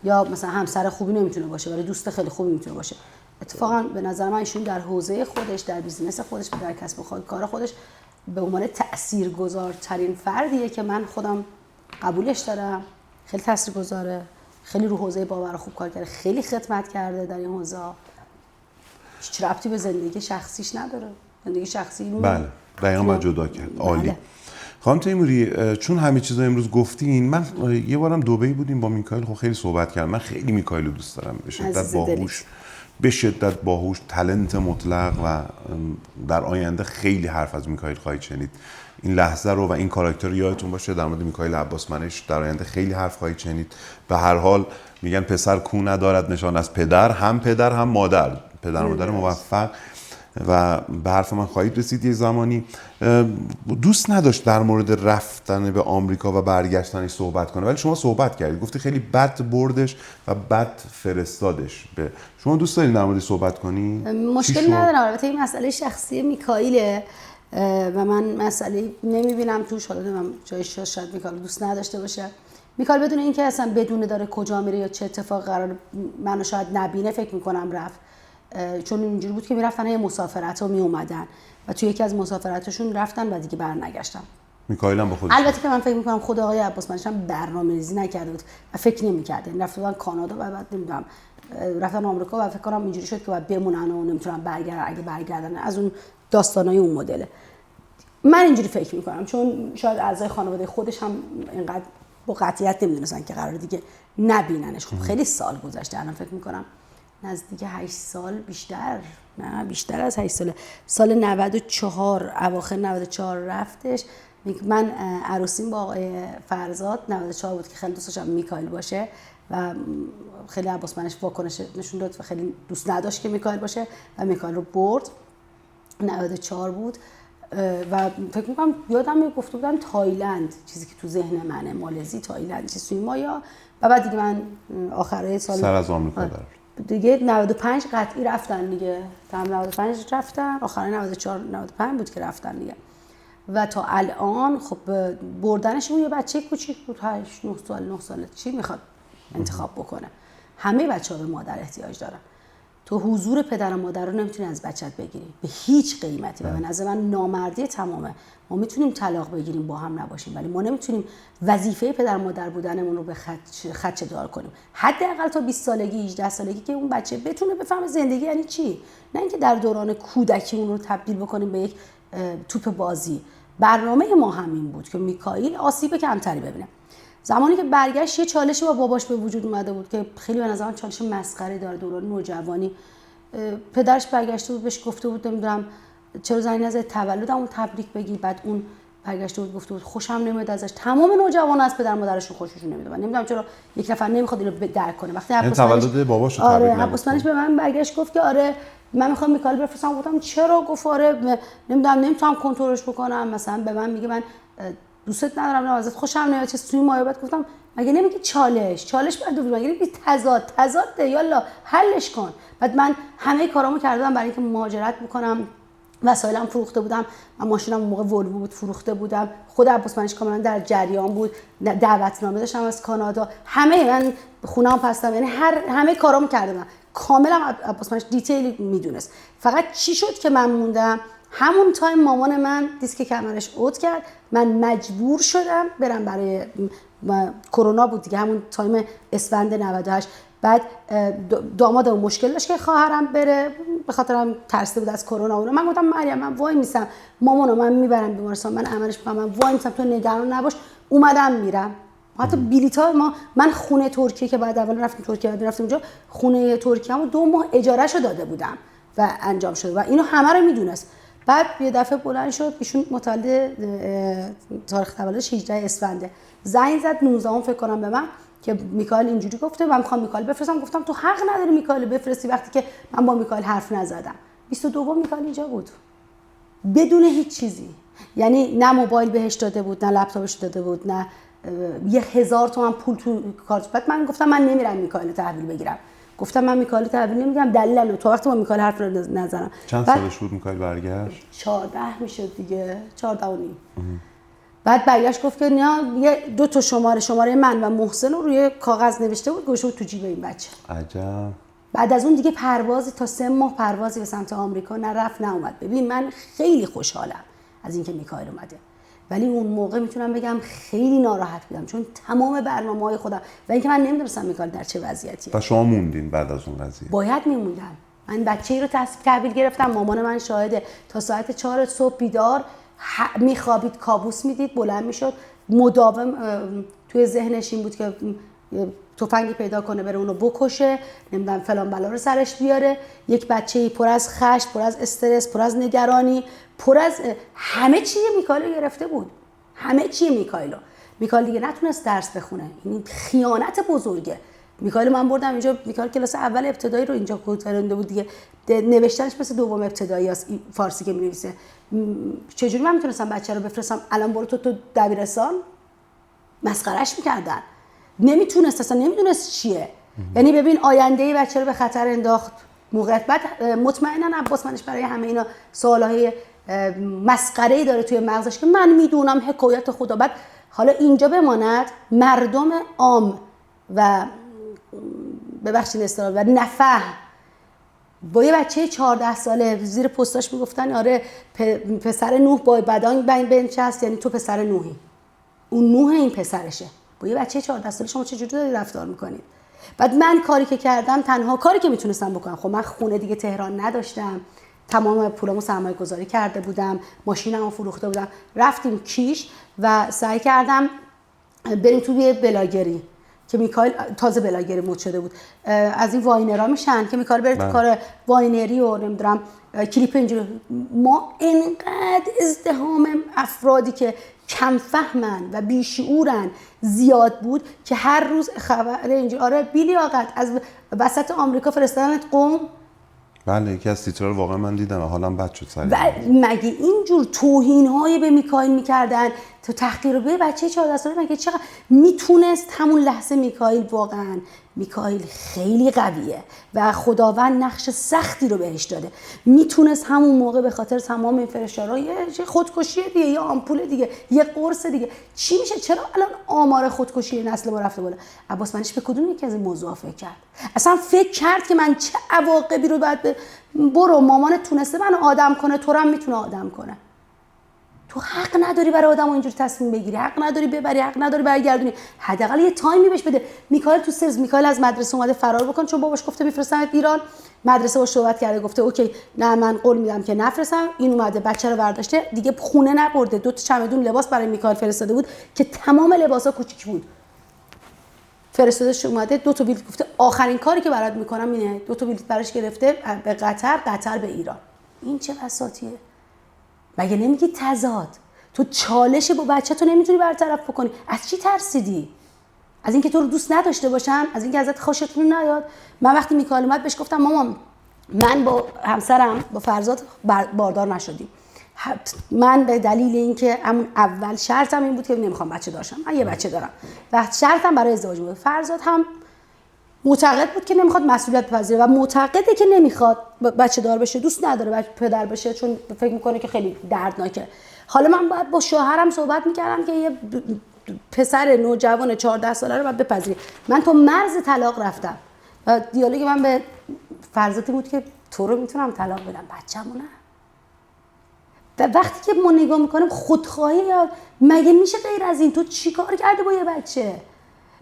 یا مثلا همسر خوبی نمیتونه باشه ولی دوست خیلی خوبی میتونه باشه. اتفاقا به نظر من ایشون در حوزه خودش، در بیزینس خودش، در کسب و کار خودش به عنوان تاثیرگذارترین فردیه که من خودم قبولش دارم. خیلی تاثیرگذاره، خیلی رو حوزه باور خوب کار کرده، خیلی خدمت کرده در این حوزه. هیچ ربطی به زندگی شخصیش نداره. زندگی شخصی بله دقیقاً باید جدا کرد. عالی. خانم تیموری چون همه چیزا امروز گفتین، من یه بارم دبی بودیم با میکائیل، خب خیلی صحبت کردم. من خیلی میکائیل رو دوست دارم، به شدت باهوش، تالنت مطلق و در آینده خیلی حرف از میکائیل خواهید شنید. این لحظه رو و این کاراکتر رو یادتون باشه. در مورد میکائیل عباس منش در آینده خیلی حرف خواهید شنید. به هر حال میگن پسر کو ندارد نشان از پدر هم مادر، پدر مادر موفق. و به حرف من خواهید رسید یه زمانی. دوست نداشت در مورد رفتن به آمریکا و برگشتنش صحبت کنه، ولی شما صحبت کردید، گفتی خیلی بد بردش و بد فرستادش. به شما دوست دارید در مورد صحبت کنی؟ مشکلی ندارم، البته این مسئله شخصی میکائیله و من مسئله نمیبینم توش. حالا من جایش شاید میکائیل دوست نداشته باشه. میکائیل بدون اینکه اصلا بدونه داره کجا میره یا چه اتفاق قرار منو شاید نبینه فکر میکنم رفت، چون اینجوری بود که میرفتن یه مسافرت و میومدن و توی یکی از مسافرتشون رفتن و دیگه برنگشتن. میکائیل هم با خودش البته که من فکر میکنم خود آقای عباس منیش هم برنامه‌ریزی نکرده بود و فکر نمی‌کرد، یعنی رفتن کانادا و بعد نمیدونم رفتن آمریکا و فکر کنم اینجوری شد که بعد بمونن و نمیتونن برگردن، اگه برگردن از اون داستانای اون مدله. من اینجوری فکر میکنم، چون شاید اعضای خانواده خودش هم اینقدر با قطعیت نمیدونستن که قرار دیگه نبیننش. خب خیلی سال گذشته، الان فکر میکنم نزدیک 8 سال، بیشتر از 8 ساله. سال 94 اواخر 94 رفتش. من عروسیم با آقای فرزاد 94 بود که خیلی دوست داشتم میکائیل باشه و خیلی عباس منیش واکنش نشون داد و خیلی دوست نداشت که میکائیل باشه و میکائیل رو برد. 94 بود و فکر میکنم یادم گفته بودن تایلند، چیزی که تو ذهن منه، مالزی، تایلند، چیزی توی مایا. و بعد دیگه من آخرای سال سر از آمریکا در دیگه 95 قطعی رفتن دیگه، تا 95 رفتن، آخرای 94 95 بود که رفتن دیگه. و تا الان خب بردنشون یه بچه کوچیک بود، 8 9 ساله، چی میخواد انتخاب بکنه؟ همه بچه‌ها به مادر احتیاج دارن. تو حضور پدر و مادر رو نمیتونی از بچت بگیری به هیچ قیمتی و به نظر من نامردی تمامه. ما میتونیم طلاق بگیریم با هم نباشیم، ولی ما نمیتونیم وظیفه پدر و مادر بودنمون رو به خدشه دار کنیم. حداقل تا 20 سالگی 18 سالگی که اون بچه بتونه بفهمه زندگی یعنی چی، نه اینکه در دوران کودکی اون رو تبدیل بکنیم به یک توپ بازی. برنامه ما همین بود که میکائیل آسیب کمتری ببینه. زمانی که برگشت یه چالشی با باباش به وجود اومده بود که خیلی به نظر من چالش مسخره داره. دوران نوجوانی پدرش برگشته بود بهش گفته بود نمیدونم چرا زنگ نزدی تولدمون تبریک بگی، بعد اون برگشته بود گفته بود خوشم نمیاد ازش. تمام نوجوانا از پدر مادرشون خوششون نمیاد. من نمیدونم چرا یک نفر نمیخواد اینو درک کنه. وقتی عباس تولد باباشو تبریک نگفت، عباس منیش به من برگشت گفت که آره من میخوام میکائیل بفرستم. گفتم چرا؟ گفت آره نمیتونم کنترلش بکنم. مثلا به من میگه من دوستت ندارم، ازت خوشم نمیاد، چه سوی مایبت. گفتم مگه نمیگی چالش بعد مگه نمیگی تضاد یالا حلش کن. بعد من همه کارامو کردم برای اینکه مهاجرت بکنم، وسایلم فروخته بودم، من ماشینم اون موقع ولوو بود فروخته بودم، خود عباس منیش کاملا در جریان بود، دعوتنامه داشتم از کانادا، همه من خونه‌ام پستم، یعنی همه کارامو کردم کاملا. عباس منیش دیتیل میدونست. فقط چی شد که من موندم؟ همون تایم مامان من دیسک کمرش عود کرد، من مجبور شدم برم برای کرونا بود دیگه، همون تایم اسفند 98. بعد دامادم مشکل داشت که خواهرم بره، به خاطر هم ترسیده بود از کرونا اون. من گفتم مریم من وای میسم، مامانو من میبرم بیمارستان، من عملش میکنم، من وای میسم، تو نگران نباش. اومدم میرم. حتی بلیط‌ها من خونه ترکیه که بعد اول رفتیم ترکیه بعد رفتیم اونجا، خونه ترکیه‌مو 2 ماه اجارهشو داده بودم و انجام شده و اینو همه رو میدونست. بعد یه دفعه بلند شد، ایشون متولد تاریخ تولدش 18 اسفنده، زنگ زد 19 فکر کنم به من که میکائیل اینجوری گفته من میخوام میکائیل بفرستم. گفتم تو حق نداری میکائیل بفرستی وقتی که من با میکائیل حرف نزدم. 22 میکائیل اینجا بود بدون هیچ چیزی، یعنی نه موبایل بهش داده بود، نه لپتاپش داده بود، نه 1000 تومان پول تو کارت. بعد من گفتم من نمیرم میکائیل تحویل بگیرم. گفتم من میکائیل تحویل نمیگیرم، دلیلم تو وقتی با میکائیل حرف نزنم. چند سالش بود میکائیل برگشت؟ 14 میشد دیگه، 14 و نیم. بعد برگشت گفت که نه 2 تا شماره من و محسن رو روی کاغذ نوشته بود گوشه بود تو جیب این بچه. عجب. بعد از اون دیگه پروازی تا 3 ماه پروازی به سمت آمریکا نه رفت نه اومد. ببین من خیلی خوشحالم از اینکه میکائیل اومده، ولی اون موقع میتونم بگم خیلی ناراحت بودم، چون تمام برنامه‌های خودم و اینکه من نمیدونستم میکائیل در چه وضعیتیه. و شما موندین بعد از اون قضیه؟ باید میموندم. من بچه‌ای رو تحویل گرفتم، مامان من شاهده، تا ساعت 4 صبح بیدار میخوابید، کابوس میدید، بلند میشد، مداوم توی ذهنش این بود که تفنگی پیدا کنه بره اونو بکشه، نمیدونم فلان بلا رو سرش بیاره. یک بچه‌ای پر از خشم، پر از استرس، پر از نگرانی، پر از همه چیه میکائیل گرفته بود. همه چیه میکائیل دیگه نتونست درس بخونه. این خیانت بزرگه. میکائیل من بردم اینجا، میکائیل کلاس اول ابتدایی رو اینجا گذرونده بود دیگه، نوشتنش مثل دوم ابتدایی است فارسی که می‌نویسه. چجوری من میتونستم بچه رو بفرستم الان برو تو دبیرستان؟ مسخرهش میکردن، نمیتونست، اصلا نمیدونست چیه. یعنی ببین آینده بچه رو به خطر انداخت موقع. بعد مطمئنا عباس منش برای همه اینا سوالای مسخره‌ای داره توی مغزش که من میدونم حکایت خدا. بعد حالا اینجا بماند مردم عام و ببخشید اصطلاح و نفهم با یه بچه 14 ساله زیر پستاش میگفتن آره پسر نوح با بدان بنچست، یعنی تو پسر نوحی، اون نوح این پسرشه. با یه بچه 14 ساله شما چجوری داری رفتار میکنید؟ بعد من کاری که کردم، تنها کاری که میتونستم بکنم، خب من خونه دیگه تهران نداشتم، تمام پولامو سرمایه گذاری کرده بودم، ماشینمو فروخته بودم، رفتیم کیش و سعی کردم بریم توی بلاگری که میکائیل تازه بلاگری مد شده بود، از این واینرها میشن که میکائیل بره تو کار واینری و نمیدونم کلیپ اینجوری. ما انقدر ازدحام افرادی که کم فهمن و بیشعورن زیاد بود که هر روز خبر اینجوری آره بیلیاقت از وسط آمریکا فرستادنت قم. بله یکی از تیترها رو واقعا من دیدم و حالم بد شد سریع. و مگه اینجور توهین‌های به میکائیل میکردن، تو تحقیر به بچه 14 ساله، مگه چقدر میتونست همون لحظه میکائیل، واقعا میکائیل خیلی قویه و خداوند نقش سختی رو بهش داده، میتونست همون موقع به خاطر تمام این فشارها یه خودکشی دیگه، یه آمپول دیگه، یه قرص دیگه. چی میشه؟ چرا الان آمار خودکشی نسل ما رفته بالا؟ عباس منش به کدوم یکی از این موضوعا فکر کرد؟ اصلا فکر کرد که من چه عواقبی رو باید برو مامانت تونسته منو آدم کنه، تو رو هم میتونه آدم کنه. تو حق نداری برای آدم اینجوری تصمیم بگیری، حق نداری ببری، حق نداری برگردونی، حداقل یه تایمی بهش بده. میکائیل تو سرز، میکائیل از مدرسه اومده فرار بکن چون باباش گفته میفرستمت ایران. مدرسه باش صحبت کرده گفته اوکی نه من قول میدم که نفرستم. این اومده بچه رو برداشته دیگه خونه نبرده، 2 تا چمدون لباس برای میکائیل فرستاده بود که تمام لباسا کوچیک بود. فرستادش اومده 2 تا بلیط، گفته آخرین کاری که برات میکنم اینه. 2 تا بلیط براش گرفته به قطر به ایران. این چه بساطیه؟ مگه نمیگی تضاد؟ تو چالش با بچه تو نمیتونی برطرف بکنی. از چی ترسیدی؟ از اینکه تو رو دوست نداشته باشن؟ از اینکه ازت خوشتون نیاد؟ من وقتی میکائیل اومد بهش گفتم مامان من با همسرم با فرزاد باردار نشدیم. من به دلیل اینکه همون اول شرطم این بود که نمیخوام بچه داشتم، من یه بچه دارم و شرطم برای ازدواج بود. فرزاد هم معتقد بود که نمیخواد مسئولیت بپذیره و معتقده که نمیخواد بچه دار بشه، دوست نداره بچه پدر بشه چون فکر میکنه که خیلی دردناکه. حالا من باید با شوهرم صحبت میکردم که یه پسر نوجوان 14 ساله رو باید بپذیره. من تو مرز طلاق رفتم و دیالوگ من به فرزادی بود که تو رو میتونم طلاق بدم، بچه‌مو نه. و وقتی که ما نگاه میکنیم خودخواهی، یا مگه میشه غیر از این؟ تو چی کار کرده با یه بچه؟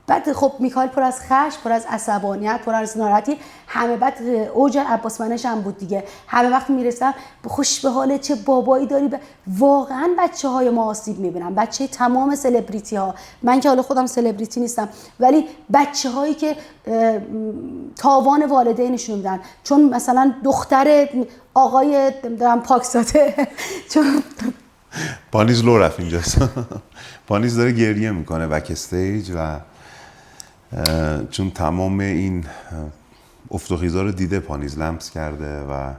بعد خب میکائیل پر از خشم، پر از عصبانیت، پر از ناراحتی، همه بعد اوج عباس منش هم بود دیگه. همه وقت میرسم خوش به حال چه بابایی داری. واقعا بچه‌های ما آسیب میبینن، بچه تمام سلبریتی ها. من که حالا خودم سلبریتی نیستم ولی بچه‌هایی که تاوان والدینشون میدن، چون مثلا دختر آقای پاکزاده چون پانیز لو رفت اینجاست. پانیز داره گریه میکنه بک استیج و چون تمام این افت و خیزا رو دیده، پانیز لمس کرده و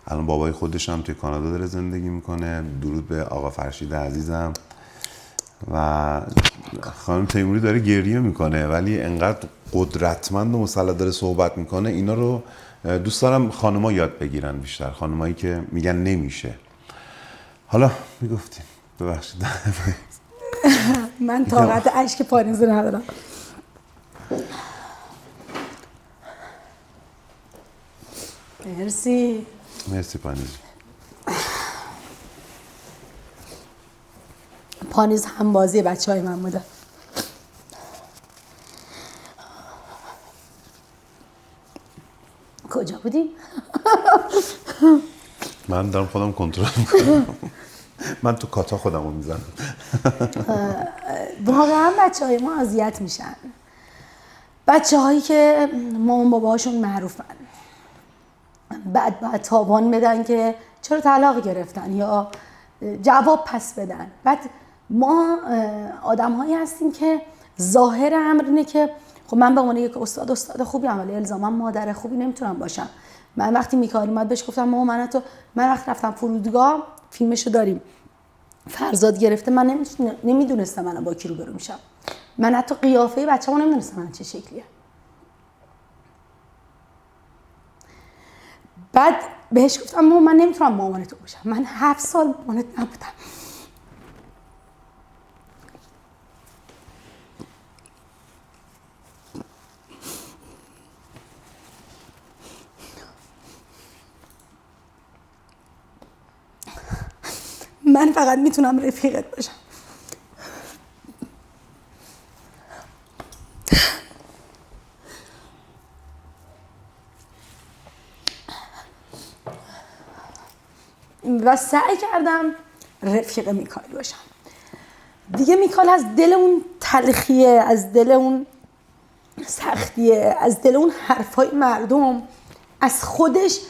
الان بابای خودش هم توی کانادا داره زندگی میکنه. درود به آقا فرشید عزیزم. و خانم تیموری داره گریه میکنه ولی انقدر قدرتمند و مسلط داره صحبت میکنه. اینا رو دوست دارم خانم‌ها یاد بگیرن بیشتر، خانمایی که میگن نمیشه. حالا میگفتیم ببخشید من طاقت اشک پانیز ندارم. مرسی پانیز. پانیز هم بازی بچه‌های من بوده. کجا بودیم؟ من دارم خودم کنترل میکنم. من تو کاتا خودم رو میزنم. واقعا بچه‌های ما اذیت میشن. بچه‌هایی که مامان باباهاشون معروفن بعد تاوان بدن که چرا طلاق گرفتن یا جواب پس بدن. بعد ما آدم‌هایی هستیم که ظاهر امر اینه که خب من به عنوان یک استاد خوبیم ولی الزاما مادر خوبی نمیتونم باشم. من وقتی میکائیل اومد بهش گفتم مامان من وقتی رفتم فرودگاه فیلمشو داریم فرزاد گرفته، من نمیدونستم من با کی روبرو میشم. من حتی قیافه بچه‌مو نمیدونستم من چه شکلیه. بعد بهش گفتم مامان من نمیتونم مامان تو باشم، من 7 سال مامانت نبودم. من فقط میتونم رفیقت باشم. و سعی کردم رفیق میکائیل باشم. دیگه میکائیل از دل اون تلخیه، از دل اون سختیه، از دل اون حرفای مردم، از خودش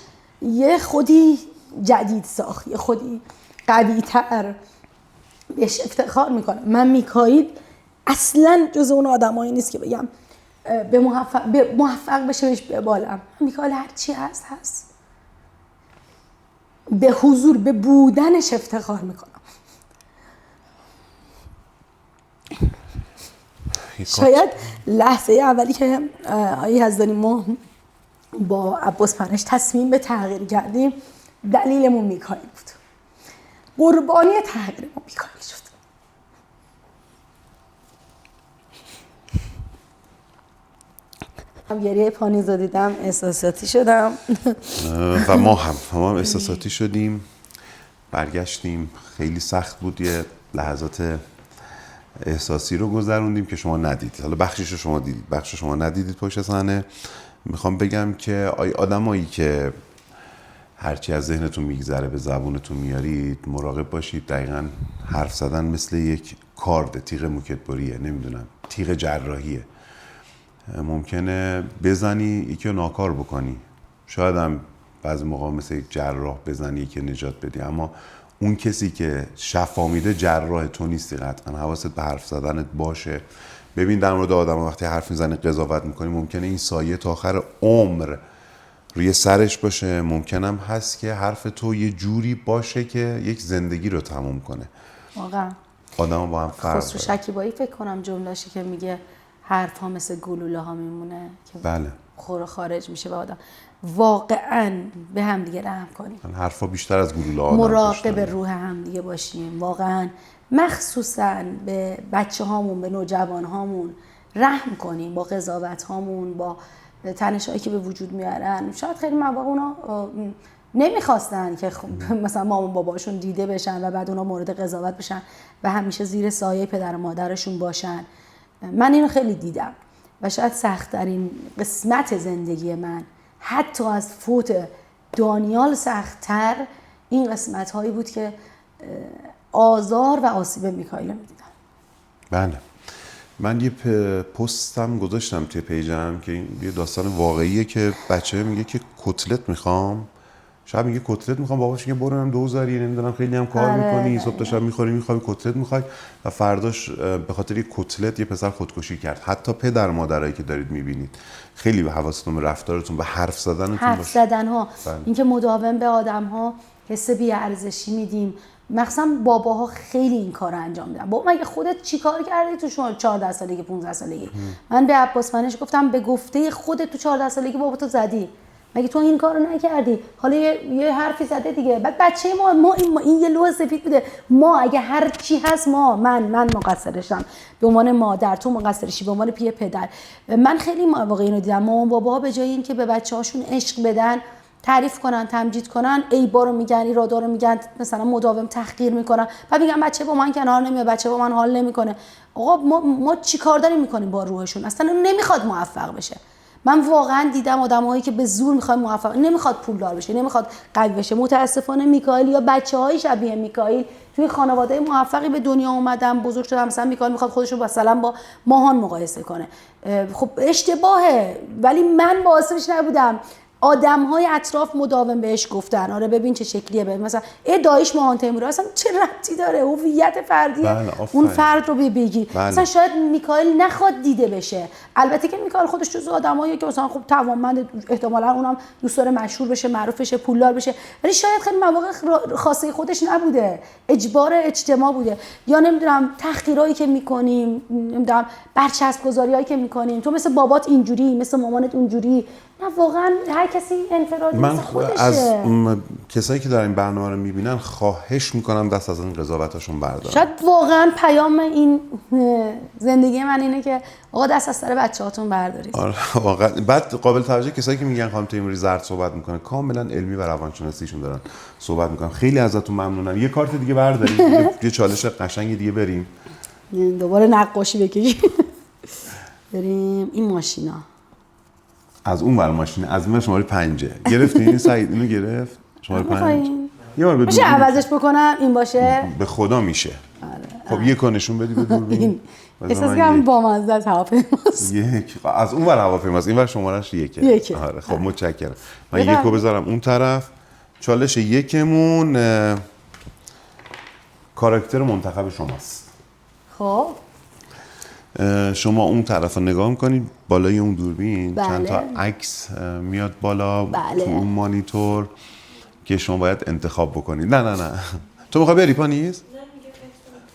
یه خودی جدید ساخت، یه خودی قوی تر، بهش افتخار میکنم. من میکائیل اصلا جز اون آدمایی نیست که بگم به موفق بشه بهش ببالم. میکائیل هر چی هست، به حضور به بودنش افتخار میکنم. شاید لحظه اولی که آقای یزدانی ما با عباس پناهی تصمیم به تغییر کردیم دلیلمون میکائیل بود. قربانی تغییر ما میکائیل شد. گریه پانیزا دیدم احساساتی شدم و ما هم احساساتی شدیم. برگشتیم، خیلی سخت بود، یه لحظات احساسی رو گذروندیم که شما ندیدید. حالا بخشش رو شما دیدید، بخشش شما ندیدید پشت صحنه. میخوام بگم که آدمایی که هرچی از ذهنتون میگذره به زبونتون میارید مراقب باشید. دقیقاً حرف زدن مثل یک کارد، تیغ موکتبریه، نمیدونم تیغ جراحیه. ممکنه بزنی یکی رو ناکار بکنی، شاید هم بعضی موقع مثل یک جراح بزنی یکی نجات بدی، اما اون کسی که شفا میده جراح تو نیستی. قطعا حواست به حرف زدنت باشه. ببین در مورد آدم وقتی حرف میزنی قضاوت میکنی ممکنه این سایه تا آخر عمر روی سرش باشه. ممکنم هست که حرف تو یه جوری باشه که یک زندگی رو تموم کنه. واقعا آدم با هم فرق خسرو شکیبایی فکر کنم جمله‌اشی که میگه حرف ها مثل گلوله ها میمونه که بله. خور خارج میشه و آدم واقعا به هم دیگه رحم کنیم. حرفا بیشتر از گلوله آدم مراقب روح هم دیگه باشیم. واقعا مخصوصا به بچه هامون، به نوجوان هامون رحم کنیم با قضاوت هامون، با تنش هایی که به وجود میارن. شاید خیلی مواقع اونا نمیخواستن که مثلا مامان باباشون دیده بشن و بعد اونا مورد قضاوت بشن و همیشه زیر سایه پدر و مادرشون باشن. من اینو خیلی دیدم و شاید سخت‌ترین قسمت زندگی من حتی از فوت دانیال سخت‌تر این قسمت هایی بود که آزار و آسیب میکائیل میدیدم. بله. من یه پستم گذاشتم توی پیجم که یه داستان واقعیه که بچه میگه که کتلت میخوام، شب میگه کتلت میخوام، باباش میگه برو هم دوزاری، نمیدونم خیلی هم کار میکنی، صبح تا شب میخوری کتلت میخوای، و فرداش به خاطر یه کتلت یه پسر خودکشی کرد. حتی پدر مادرایی که دارید میبینید خیلی به حواستون به رفتارتون، به حرف زدنتون باشه. حرف زدن ها، اینکه مداوم به آدم ها حس بی‌ارزشی میدیم. مثلا باباها خیلی این کار رو انجام میدن. بابا مگه خودت چی کار کردی تو شما 14 سالگی 15 سالگی؟ من به عباس پناهی گفتم به گفته خودت تو 14 سالگی باباتو زدی، مگه تو این کارو نکردی؟ حالا یه حرفی زده دیگه. بعد بچه ما این یه لوح سفید بوده. ما اگه هر چی هست من مقصرشم به عنوان مادر، تو مقصرشی به عنوان پدر. من خیلی واقعا اینو دیدم. مامان بابا به جای اینکه به بچه‌هاشون عشق بدن، تعریف کنن، تمجید کنن، عیبا رو میگن، ایرادا رو میگن، مثلا مداوم تحقیر میکنن و میگن بچه با من کنار نمیاد، بچه با من حال نمیکنه. آقا ما چیکار داریم میکنیم با روحشون؟ اصلا نمیخواد موفق بشه. من واقعا دیدم آدمایی که به زور میخواد موفق، نمیخواد پولدار بشه، نمیخواد قوی بشه. متاسفانه میکائیل یا بچه‌های شبیه میکائیل توی خانواده موفقی به دنیا اومدن، بزرگ شدن. مثلا میکائیل میخواد خودش رو مثلا با ماهان مقایسه کنه. خب اشتباهه، ولی من باعثش نبودم آدم‌های اطراف مداوم بهش گفتن آره ببین چه شکلیه، ببین مثلا داعش مهان تیموری اصلا چه ربطی داره، هویت فردیه. بله، اون فرد رو بگی. بله. مثلا شاید میکائیل نخواد دیده بشه، البته که میکائیل خودش جزو آدماییه که مثلا خب توانمند، احتمالاً اونم دوست داره مشهور بشه، معروف بشه، پولدار بشه، ولی شاید خیلی مواقع خاصه خودش نبوده، اجبار اجتماع بوده، یا نمیدونم تحقیرایی که میکنیم، نمیدونم برچسب گذاریایی که میکنیم، تو مثل بابات اینجوری، مثل مامانت اونجوری. نه واقعا هر کسی انفرادی من مثل خودشه. از کسایی که دارن این برنامه رو میبینن خواهش میکنم دست از این قضاوتاشون بردارن. شاید واقعا پیام این زندگی من اینه که آقا دست از سر بچه‌هاتون بردارید. آره واقعا. بعد قابل توجه کسایی که میگن خانم تیموری زرد صحبت میکنه، کاملا علمی و روانشناسیشون دارن صحبت میکنن. خیلی ازتون ممنونم. یه کارت دیگه بردارید، یه چالش قشنگ دیگه بریم. دوباره نقاشی بکشیم. بریم این ماشینا. از اون ور ماشین از من شماره 5 گرفتین؟ سعید اینو گرفت شماره 5. یه بار میشه عوضش بکنم این باشه؟ به خدا میشه. خب یک نشون بدی به دوربین. احساس کنم بامزه از هواپیماست. یک از اون ور هواپیماست، این ور شمارهش یکه. آره خب متشکرم. من یکو بذارم اون طرف. چالش یکمون کاراکتر منتخب شماست. خب شما اون طرف رو نگاه میکنید، بالای اون دوربین بله. چند تا عکس میاد بالا بله. تو اون مانیتور که شما باید انتخاب بکنید. نه تو میخوای بری پانیز؟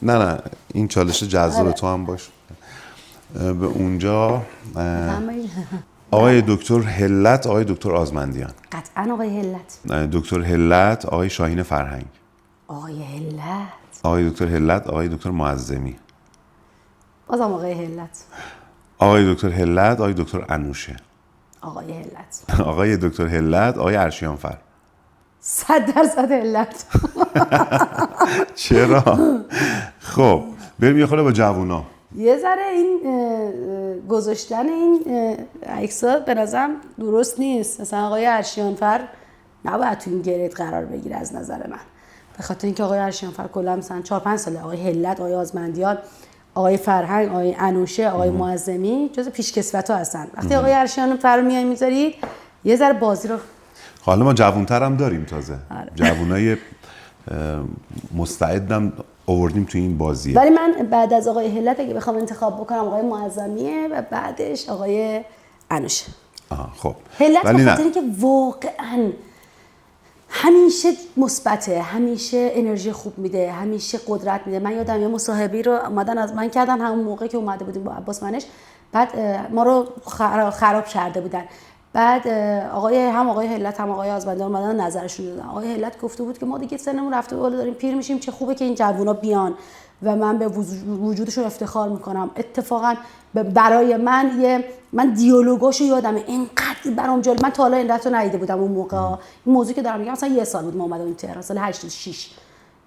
نه این چالش جذاب تو هم باش. به اونجا آقای دکتر هلت، آقای دکتر آزمندیان. قطعا آقای هلت. دکتر هلت، آقای شاهین فرهنگ. آقای هلت. آقای دکتر هلت، آقای دکتر معظمی. بازم آقای هلت. آقای دکتر هلت، آقای دکتر انوشه. آقای هلت. آقای دکتر هلت، آقای ارشیانفر. 100% هلت. چرا؟ خب بریم یه خورده با جوونا. یه ذره این گذاشتن این عکس‌ها به نظرم درست نیست. مثلا آقای ارشیانفر نباید تو این گرید قرار بگیره از نظر من، به خاطر اینکه آقای ارشیانفر کلا مثلا 4-5 ساله، آقای هلت، آقای آزمندیان، آقای فرهنگ، آقای انوشه، آقای معظمی جز پیشکسوت‌ها هستن. وقتی آقای ارشیانفر رو میای میذارید یه ذره بازی رو حالا ما جوون‌تر هم داریم تازه. آره. جوونای مستعدم آوردیم تو این بازی. ولی من بعد از آقای هلت اگه بخوام انتخاب بکنم آقای معظمیه و بعدش آقای انوشه. خب هلت ولی به خاطر اینکه واقعاً همیشه مثبته، همیشه انرژی خوب میده، همیشه قدرت میده. من یادم یه مصاحبه‌ای رو اومدن از من کردن همون موقع که اومده بودیم با عباس منش، بعد ما رو خراب کرده بودن. بعد آقای هلت هم آقای آزمندیان اومدن نظرشون دادن. آقای هلت گفته بود که ما دیگه سنمون رفته بالا، داریم پیر میشیم، چه خوبه که این جوونا بیان و من به وجودشون افتخار میکنم. اتفاقا برای من دیالوگاشو یادمه، اینقدر برام جالب، من تا حالا این رو ندیده بودم اون موقع. این موضوع که دارم میگم مثلا یه سال بود ما اومدیم تهران، سال 86،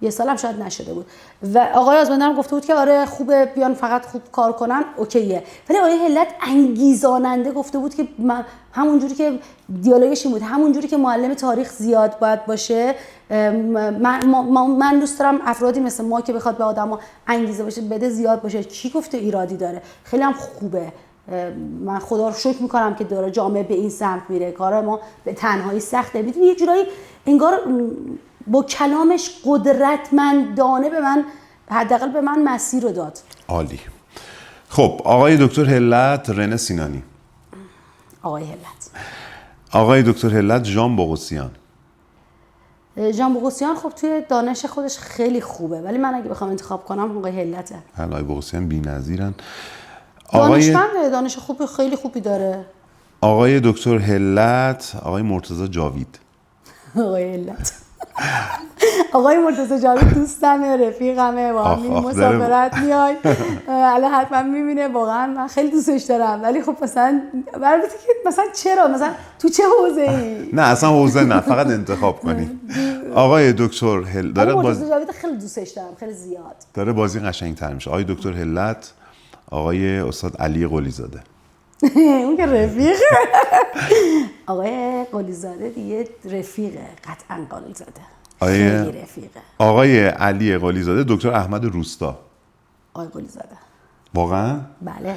یه سالم شاید نشده بود. و آقای آزمندیان گفته بود که آره خوبه بیان فقط خوب کار کنن اوکیه. ولی آقای هلت انگیزاننده گفته بود که همونجوری که دیالوگش این بود، همونجوری که معلم تاریخ زیاد باید باشه، من دوست دارم افرادی مثل ما که بخواد به آدما انگیزه باشه بده زیاد باشه. کی گفته ایرادی داره؟ خیلی هم خوبه. من خدا رو شکر میکنم که داره جامعه به این سمت میره. کار ما به تنهایی سخته. میدونی یه جورایی انگار با کلامش قدرتمندانه به من، حداقل به من مسیر رو داد. عالی. خب آقای دکتر هلت، رنه سینانی. آقای هلت. آقای دکتر هلت، ژان بوغوسیان. ژان بوغوسیان خب توی دانش خودش خیلی خوبه، ولی من اگه بخوام انتخاب کنم آقای هلته. آقای بوغوسیان بی‌نظیرن. دانش خوبی، خیلی خوبی داره. آقای دکتر هلت، آقای مرتضی جاوید. آقای هلت. آقای مرتضی جاوید دوستمه، رفیقمه، با هم مسافرت میای، الان حتما میبینه. واقعا من خیلی دوستش دارم، ولی خب مثلا چرا مثلا تو چه حوزه‌ای؟ نه اصلا حوزه نه، فقط انتخاب کنی. آقای دکتر هلت داره مرتضی جاوید خیلی دوستش دارم، خیلی زیاد. داره بازی قشنگ‌تر میشه. آقای دکتر هلت، آقای استاد علی قلی‌زاده. اون که رفیقه. آقای قلی‌زاده دیگه رفیقه، قطعا قلی‌زاده. خیلی رفیقه. آقای علی قلی‌زاده، دکتر احمد روستا. آقای قلی‌زاده. واقعا؟ بله.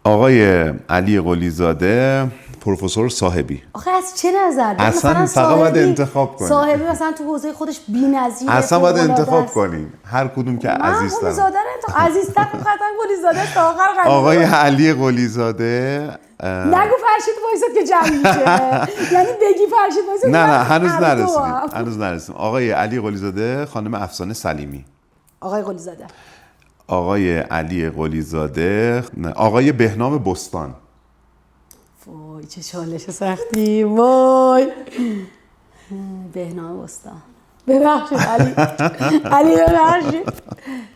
آقای علی قلی زاده، پروفسور صاحبی. آخه از چه نظر؟ اصلا مثلا فقط باید صاحبی- انتخاب کنی. صاحبی مثلا تو حوزه خودش بی‌نظیره، اصلا باید فوق‌العاده انتخاب است. کنین هر کدوم که من عزیزتر. قلیزاده رو انتخاب عزیزتر خب قطعا قلیزاده تا آخر قلیزاده. آقای علی قلی زاده. نگو فرشید وایساد که جمع میشه. یعنی بگی فرشید وایساد. نه هنوز هر دو نرسیدیم. هم. هنوز نرسیدیم. آقای علی قلی زاده، خانم افسانه سلیمی. آقای قلیزاده. آقای علی قلی زاده، آقای بهنام بستان. وای چه چالش سختی. وای بهنام بستان. ببخشید علی. علی ببخشید.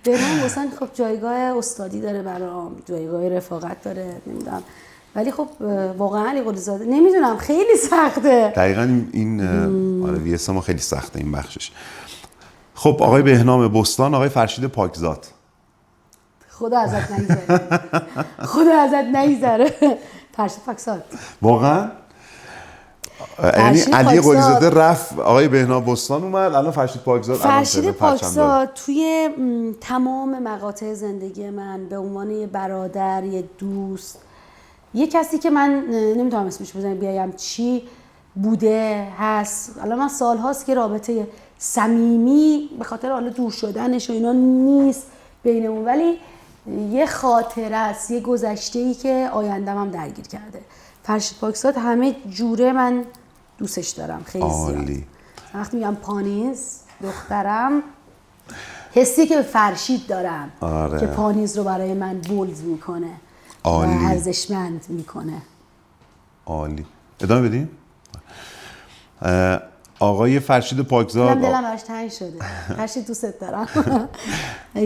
بهنام بستان خب جایگاه استادی داره برام، جایگاه رفاقت داره، نمیدونم. ولی خب واقعا علی قلیزاده نمیدونم، خیلی سخته. دقیقاً این آره ویس ما خیلی سخته این بخشش. خب آقای بهنام بستان، آقای فرشید پاکزاد. خدا ازت نگذره. خدا ازت نگذره. فرشید پاکزاد. واقعا یعنی فرشید علی پاکزاد. قلی زاده رفت، آقای بهنام بستان اومد، الان فرشید پاکزاد. فرشید پاکزاد توی تمام مقاطع زندگی من به عنوان یه برادر، یه دوست، یه کسی که من نمیتونم اسمش بزنم بیایم چی بوده هست. الان من سال هاست که رابطه صمیمی به خاطر حالا دور شدنش و اینا نیست بینمون، ولی یه خاطره است، یه گذشته‌ای که آیندم هم درگیر کرده. فرشید پاکزاد همه جوره من دوستش دارم، خیلی زیاد. عالی. وقتی میگم پانیز دخترم، حسی که به فرشید دارم آره. که پانیز رو برای من بولد میکنه و عالی. ارزشمند میکنه. عالی. ادامه بدیم. آقای فرشید پاکزاد، دلم براش تنگ شده. فرشید دوست دارم.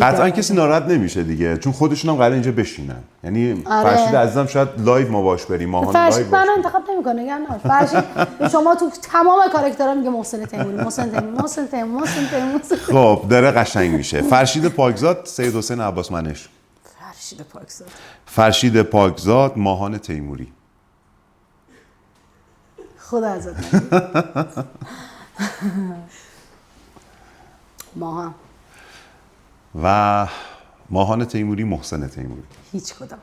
قطعا کسی ناراحت نمیشه دیگه، چون خودشون هم قراره اینجا بشینن. یعنی آره. فرشید عزیزم شاید لایو ما باش بریم، ماهان لایو فرشید باش منو بریم. انتخاب نمیکنه، میگم نه فرشید شما تو تمام کاراکترها میگه محسن تیموری، محسن تیموری، محسن تیموری، محسن تیموری. خب داره قشنگ میشه. فرشید پاکزاد، سید حسین عباس منش. فرشید پاکزاد. فرشید پاکزاد، ماهان تیموری. خدا ازت نگذره. ماها و ماهان تیموری، محسن تیموری. هیچ کدام.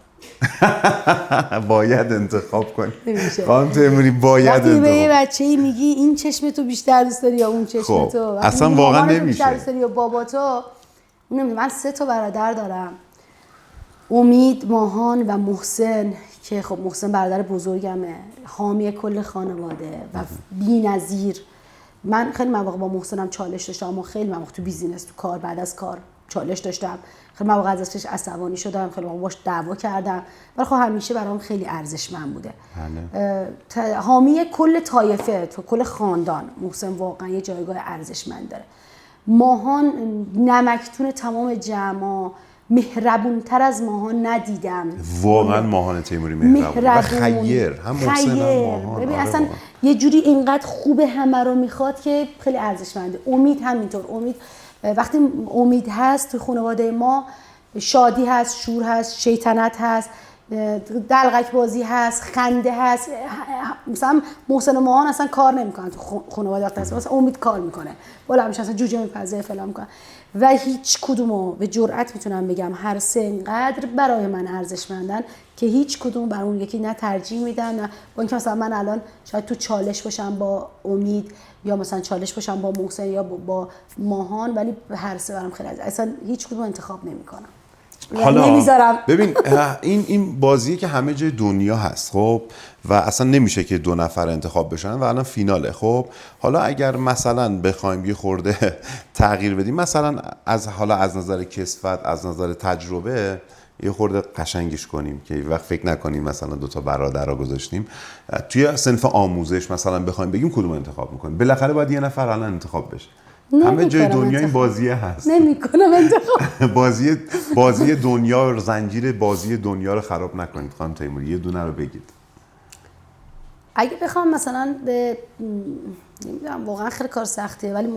باید انتخاب کنی. نمیشه. خانم تیموری باید وقتی به یه انتخاب. بچه‌ای میگی این چشم تو بیشتر دوست داری یا اون چشم خب، تو، وقتی اصلا میگی واقعا مامانت رو نمیشه. بیشتر دوست داری یا بابا تو، نمیدونم. من 3 تا برادر دارم، امید، ماهان و محسن، که خب محسن برادر بزرگمه، حامی کل خانواده و بی‌نظیر. من خیلی مواقع با محسنم چالش داشتم، اما خیلی مواقع تو بیزینس، تو کار، بعد از کار چالش داشتم، خیلی مواقع ازش عصبانی شدم، خیلی مواقع باش دعوا کردم، ولی خب همیشه برام خیلی ارزشمند بوده. حامی کل طایفه، تو کل خاندان، محسن واقعا یه جایگاه ارزشمند داره. ماهان نمکتون تمام جمع، مهربونتر از ماهان ندیدم. واقعا ماهان تیموری مهربون و خیر، هم محسن هم ماهان. ببین آره اصلا واقعا. یه جوری اینقدر خوب همه رو میخواد که خیلی ارزشمنده. امید همینطور. امید وقتی امید هست تو خانواده ما، شادی هست، شور هست، شیطنت هست، دلغک بازی هست، خنده هست. مثلا محسن و ماهان اصلا کار نمیکنن تو خانواده وقت هست، مثلا امید کار میکنه، بالا همیشه اصلا جوجه میپزه فلان میکنه. و هیچ کدومو به جرئت میتونم بگم هر سه اینقدر برای من ارزشمندن که هیچ کدوم بر اون یکی نه ترجیح میدم، نه با اینکه مثلا من الان شاید تو چالش باشم با امید، یا مثلا چالش باشم با محسن یا با ماهان، ولی هر سه برام خیلی اصلا هیچ کدوم انتخاب نمیکنم. حالا نمیذارم. ببین این بازیه که همه جای دنیا هست، خب، و اصلا نمیشه که 2 نفر انتخاب بشن و الان فیناله. خب حالا اگر مثلا بخوایم یه خورده تغییر بدیم، مثلا از نظر کسفت، از نظر تجربه یه خورده قشنگش کنیم که وقت فکر نکنیم مثلا 2 تا برادر رو گذاشتیم توی صنف آموزش، مثلا بخوایم بگیم کدوم انتخاب میکنیم، بالاخره باید یه نفر الان انتخاب بشه. همه جای دنیا این بازیه هست. نمیکنم انتخاب. بازی دنیا، زنجیره بازی دنیا رو خراب نکنید. خانم تیموری یه دونه رو بگید. اگه بخوام مثلا به نمیدونم، واقعا خیلی کار سختیه، ولی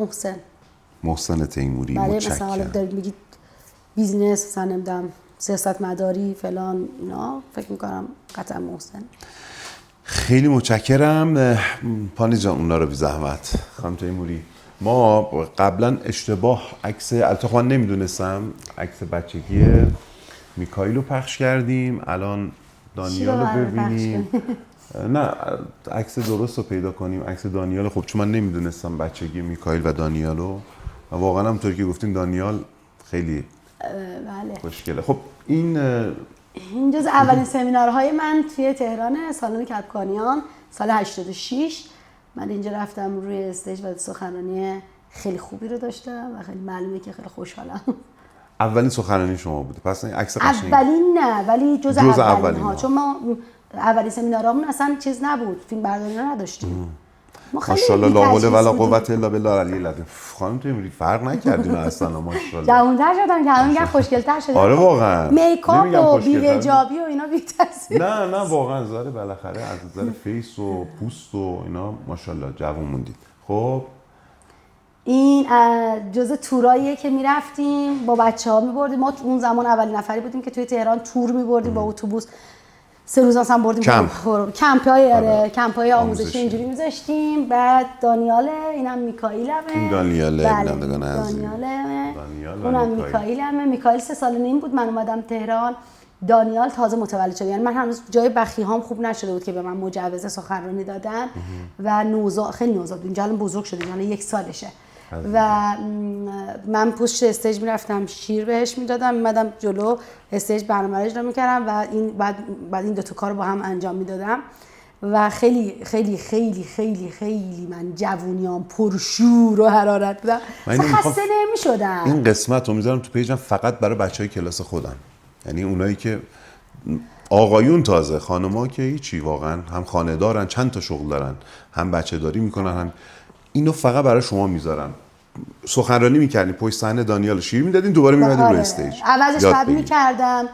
محسن تیموری. برای مثلا حالا دارید میگید بیزینس، مثلا نمیدونم سیاست مداری فلان اینا، فکر میکنم قطعا محسن. خیلی متشکرم پانی جان، اونا رو بی زحمت. خانم تیموری ما قبلا اشتباه عکس، البته من نمیدونستم، عکس بچگی میکائیل رو پخش کردیم. الان دانیال رو ببینیم. نه عکس درست رو پیدا کنیم، عکس دانیال. خب چون من نمیدونستم بچگی میکائیل و دانیال رو، و واقعا هم طور که گفتین دانیال خیلی بله خوشگله. خب این جز اولین سمینارهای من توی تهران، سالن کپکانیان سال 86. من اینجا رفتم روی استیج و سخنرانی خیلی خوبی رو داشتم و خیلی معلومه که خیلی خوشحالم. اولین سخنرانی شما بوده پس این عکس قشنگی؟ اولین نه، ولی جز اولین ها، ها. چون ما اولین سمینارامون اصلا چیز نبود، فیلم برداری نداشتیم. ماشاءالله لا حول ولا قوة الا بالله العلی العظیم. خانم تو امری فرق نکردین اصلا ماشاءالله. جوان‌تر شدم که همین میگن خوشگل‌تر شدم. آره واقعا. میکاپ و بی‌حجابی و اینا بی‌تاثیر. نه واقعا زاره بالاخره از نظر فیس و پوست و اینا ماشاءالله جوون موندید. خب این جزء توراییه که میرفتیم با بچه‌ها می‌بردیم. ما اون زمان اولین نفری بودیم که توی تهران تور می‌بردیم با اتوبوس. 3 روز مثلا بردیم کمپ‌های آموزشی اینجوری می‌ذاشتیم. بعد دانیاله، اینم میکائیلمه. این دانیاله بینندگان عزیز. اونم میکائیلمه. میکائیل 3 سال و نیم بود من اومدم تهران. دانیال تازه متولد شد، یعنی من هنوز جای بخیهام خوب نشده بود که به من مجوز سخنرانی دادن و خیلی نوزاد اینجا الان بزرگ شده، الان 1 سالشه و من پشت استیج میرفتم شیر بهش میدادم، میمدم جلو استیج برنامه رو اجرا میکردم و این بعد این 2 تا کار با هم انجام میدادم و خیلی خیلی خیلی خیلی خیلی من جوونیام پرشور و حرارت بودم، خسته نمیشدم. این قسمت رو میذارم تو پیجم فقط برای بچهای کلاس خودم، یعنی اونایی که آقایون تازه، خانم‌ها که هیچی، واقعا هم خانه دارن، چند تا شغل دارن، هم بچه داری میکنن، هم اینو فقط برای شما میذارم. سخنرانی میکردین پشت صحنه دانیال شیر میدادین، دوباره میمدین روی استیج. عوضش بعد میکردم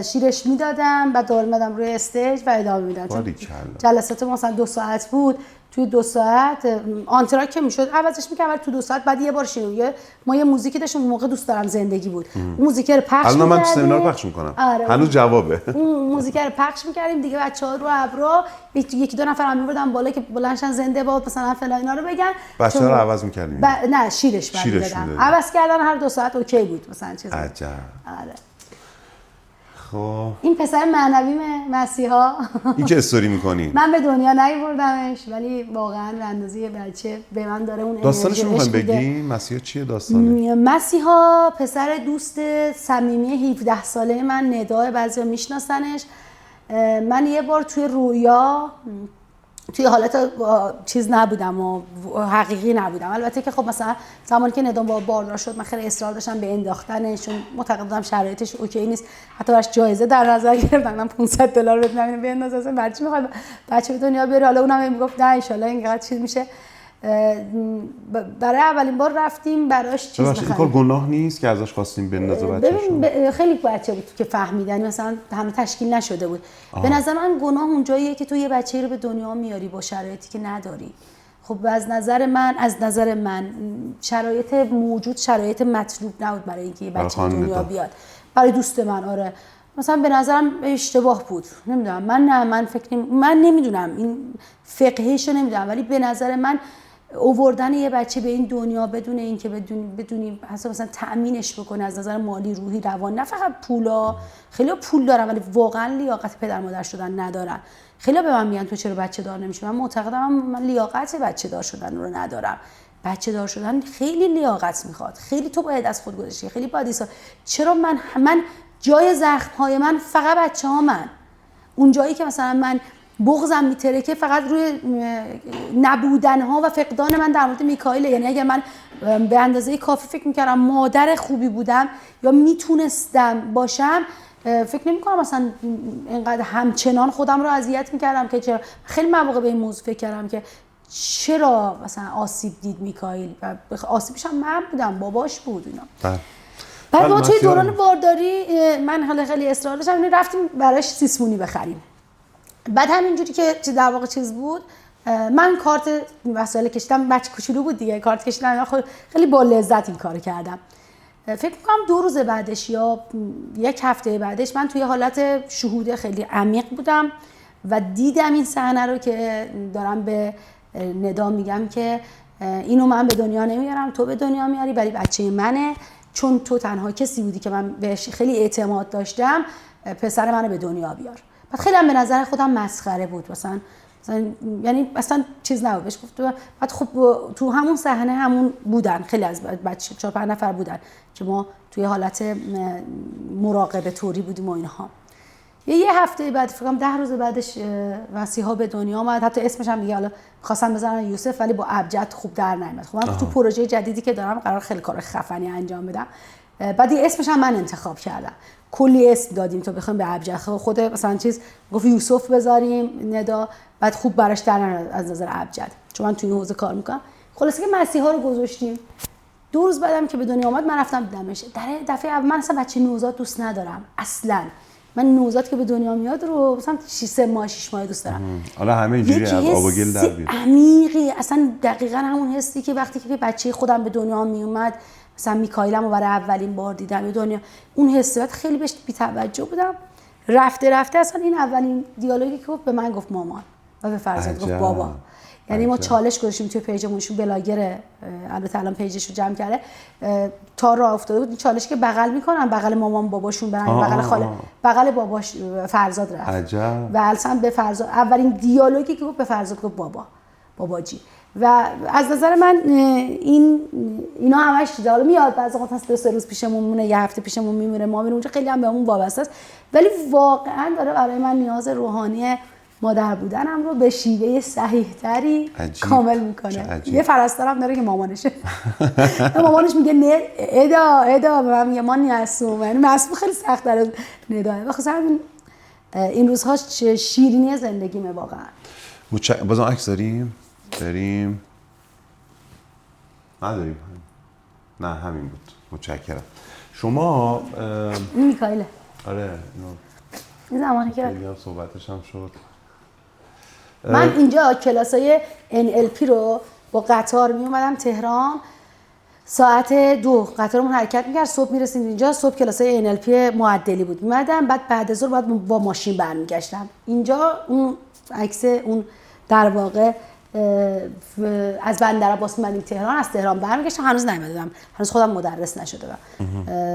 شیرش میدادم، بعد دوباره میمدم روی استیج و ادامه میدادم. جلسات مثلا 2 ساعت بود، توی 2 ساعت آنتراک که میشد عوضش میکردم، تو 2 ساعت بعد یه بار شیرویه ما یه موزیکی داشتیم اون موقع دوست دارم زندگی بود. اون موزیک رو پخش می‌کردیم. الان من تو سمینار پخش میکنم. هنوز جوابه. اون موزیک رو پخش می‌کردیم دیگه، بچه‌ها رو ابرا 1-2 نفر هم می‌بردن بالا که بلندشن زنده باد مثلا فلان اینا رو بگن. بچه‌ها رو عوض می‌کردیم. نه شیرش می‌دادم. عوض کردن هر 2 ساعت اوکی بود مثلا چیزا. عجب. آره. خب این پسر معنویمه مسیحا. این که استوری میکنی؟ من به دنیا نیاوردمش ولی واقعا به اندازه بچه به من داره اون داستانش رو میخوایم بگیم؟ مسیحا چیه داستانه؟ مسیحا پسر دوست صمیمی 17 ساله من، ندا، بعضیا میشناسنش. من یه بار توی رویا توی حالت چیز نبودم و حقیقی نبودم، البته که خب مثلا زمانی که ندام با باردار شد من خیلی اصرار داشتم به انداختنش چون معتقد بودم شرایطش اوکی نیست، حتی براش جایزه در نظر گرفتم، من $500 بدم اینو بنداز، اصلا بچه میخواد بچه به دنیا بیاره، حالا اونم میگفت نه ان شاء الله اینقدر چیز میشه. برای اولین بار رفتیم براش چیز بخریم. این کار گناه نیست که ازش خواستیم بندازه بچه‌شو؟ خیلی بچه بود که فهمیدن مثلا همه تشکیل نشده بود. به نظر من گناه اونجاییه که تو یه بچه‌ای رو به دنیا میاری با شرایطی که نداری. خب از نظر من شرایط موجود شرایط مطلوب نبود برای اینکه یه بچه به دنیا بیاد. برای دوست من آره مثلا به نظرم اشتباه بود. نمیدونم من نمیدونم این فقهیشو نمیدونم، ولی به نظر من آوردن یه بچه به این دنیا بدون اینکه بدونی مثلا تأمینش بکنه از نظر مالی، روحی، روان، نه فقط پولا. خیلی پول دارن ولی واقعا لیاقت پدر مادر شدن ندارن. خیلی به من میگن تو چرا بچه دار نمیشی؟ من معتقدم من لیاقت بچه دار شدن رو ندارم. بچه دار شدن خیلی لیاقت میخواد، خیلی تو باید از خود گذشتی، خیلی باید چرا من جای زخم های من فقط بچه ها من، اون جایی که مثلا من بغضم میترکه فقط روی نبودن ها و فقدان من در مورد میکائیل. یعنی اگر من به اندازه کافی فکر میکردم مادر خوبی بودم یا میتونستم باشم، فکر نمیکنم مثلا اینقدر همچنان خودم رو اذیت میکردم که چرا. خیلی مواقع به این موضوع فکر کردم که چرا مثلا آسیب دید میکائیل و آسیبش هم من بودم، باباش بود اینا. بعد ما توی دوران بارداری من حالا خیلی اصرار داشتم رفتیم براش سیسمونی بخریم. بعد همینجوری که در واقع چیز بود، من کارت وسایل کشیدم، بچه کوچولو بود دیگه، کارت کشیدم خیلی با لذت این کارو کردم. فکر می‌کنم 2 روز بعدش یا 1 هفته بعدش من توی حالت شهود خیلی عمیق بودم و دیدم این صحنه رو که دارم به ندا میگم که اینو من به دنیا نمیارم، تو به دنیا میاری، ولی بچه منه، چون تو تنها کسی بودی که من بهش خیلی اعتماد داشتم، پسر منو به دنیا بیار. بعد خیلی هم به نظر خودم مسخره بود مثلا یعنی اصلا چیز نبود بهش گفت. بعد خب تو همون صحنه همون بودن خیلی از بچه 4-5 نفر بودن که ما توی حالت مراقبه طوری بودیم و اینها. یه هفته بعد فکر کنم 10 روز بعدش مسیحا به دنیا اومد. حتی اسمش هم دیگه حالا خواستم بزنن یوسف ولی با ابجد خوب در نیامد. خب من تو پروژه جدیدی که دارم قرار خیلی کار خفنی انجام بدم. بعد یه اسمش هم من انتخاب کردم. کلی اسم دادیم تا بخوایم به ابجد خود مثلا چیز گفت یوسف بذاریم ندا، بعد خوب براش در نیامد از نظر ابجد چون من توی این حوزه کار میکنم. خلاصه که مسیحا رو گذاشتیم. 2 روز بعدم که به دنیا اومد من رفتم دیدمش. دفعه اول من اصلا بچه نوزاد دوست ندارم اصلا. من نوزاد که به دنیا میاد رو مثلا 6 ماه دوست دارم. حالا همه اینجوری از آب و گل در بیاد. عمیقی اصلا دقیقاً همون حسی که وقتی که بچه خودم به دنیا می اومد مثلا میکائیلم رو برای اولین بار دیدم به دنیا، اون حسیات خیلی بهش بی‌توجه بودم. رفته اصلا این اولین دیالوگی که گفت به من گفت مامان و به فرزاد گفت بابا. یعنی ما چالش گذاشتیم توی پیجمون، ایشون بلاگر البته الان پیجش رو جمع کرده، تا راه افتاده بود چالش که بغل میکنن بغل مامان باباشون برن بغل خاله بغل باباش فرزاد رفت. عجب. و اصلا به فرزاد اولین دیالوگی که گفت به فرزاد گفت باباجی. و از نظر من اینا همش چیزا حالا میاد بعضی وقت هست 2-3 روز پیشمون میمونه، یه هفته پیشمون میمونه، ما میریم اونجا خیلی هم بهمون وابسته است، ولی واقعا داره برای من نیاز روحانی مادر بودنم رو به شیوه صحیح‌تری کامل میکنه. یه پرستارم داره که مامانشه. مامانش میگه نه ادا به من میگه ما معصوم. یعنی معصوم خیلی سخت داره نداه. بخاطر همین این روزها شیرینی زندگیمه واقعا. بازم عکس داریم نداریم. نه همین بود. متشکرم. شما این میکائیله. آره این زمانی که دیگه صحبتش هم شد. من اینجا کلاسای NLP رو با قطار می اومدم تهران ساعت 2 قطارمون حرکت میکرد، صبح میرسیم اینجا، صبح کلاسای NLP معدلی بود میمدم، بعد ظهر بعد با ماشین برمیگشتم اینجا. اون عکس اون در واقع از بندرعباس میمدیم تهران، از تهران برمیگشتم، هنوز نیومدم، هنوز خودم مدرس نشده بودم،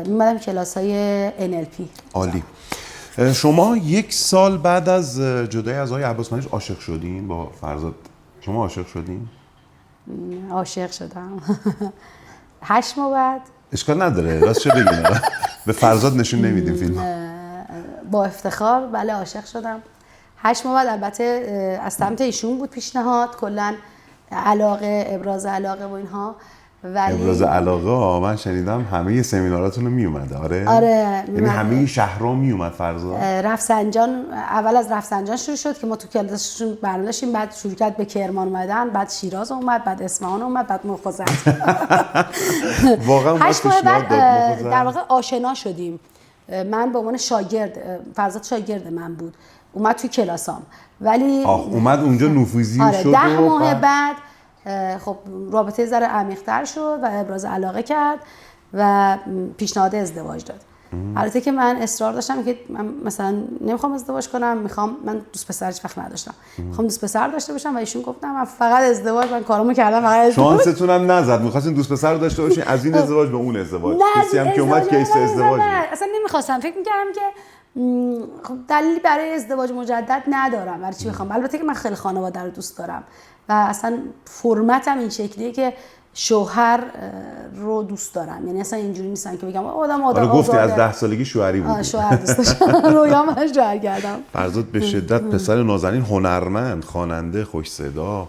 میمدم کلاسای NLP. عالی. شما 1 سال بعد از جدایی از آقای عباس منیژ عاشق شدین با فرزاد؟ شما عاشق شدین؟ عاشق شدم. 8 ماه بعد. اشکال نداره راستش بگین. به فرزاد نشون نمیدیم فیلم. با افتخار بله عاشق شدم. 8 ماه بعد البته از سمت ایشون بود پیشنهاد، کلا علاقه ابراز علاقه و اینها. ولی ابراز علاقه من شنیدم همه سمیناراتون رو می اومده. آره یعنی همه شهرها می اومد فرزاد. رفسنجان اول از رفسنجان شروع شد که ما تو کلاسشون برنامه داشتیم، بعد شروع کرد به کرمان اومدن، بعد شیراز اومد، بعد اصفهان اومد، بعد مخازن. واقعا 8 ماه بعد در واقع آشنا شدیم. من به عنوان شاگرد، فرزاد شاگرد من بود، اومد توی کلاسام، ولی اومد اونجا نفوذی شد. 10 ماه بعد خب رابطه ذره عمیق‌تر شد و ابراز علاقه کرد و پیشنهاد ازدواج داد. البته که من اصرار داشتم که من مثلا نمیخوام ازدواج کنم، من دوست پسر هیچ وقت نداشتم، میخوام دوست پسر داشته باشم و ایشون گفتم من فقط ازدواج، من کارامو کردم فقط ازدواج. شانستون هم نزد، می‌خواستین دوست پسر داشته باشین، از این ازدواج به اون ازدواج. کسی هم که اومد کیس ازدواج اصلا نمیخواستم، فکر می‌کردم که خب دلیلی برای ازدواج مجدد ندارم، برای چی بخوام. البته که من خیلی خانواده رو دوست دارم و اصلا فرمتم این شکلیه که شوهر رو دوست دارم، یعنی اصلا اینجوری نیستم که بگم آدم گفتی از 10 سالگی شوهری بودی. شوهر دوست داشتم. رویام ازش شوهر کردم. فرزاد به شدت پسر نازنین، هنرمند، خواننده، خوش صدا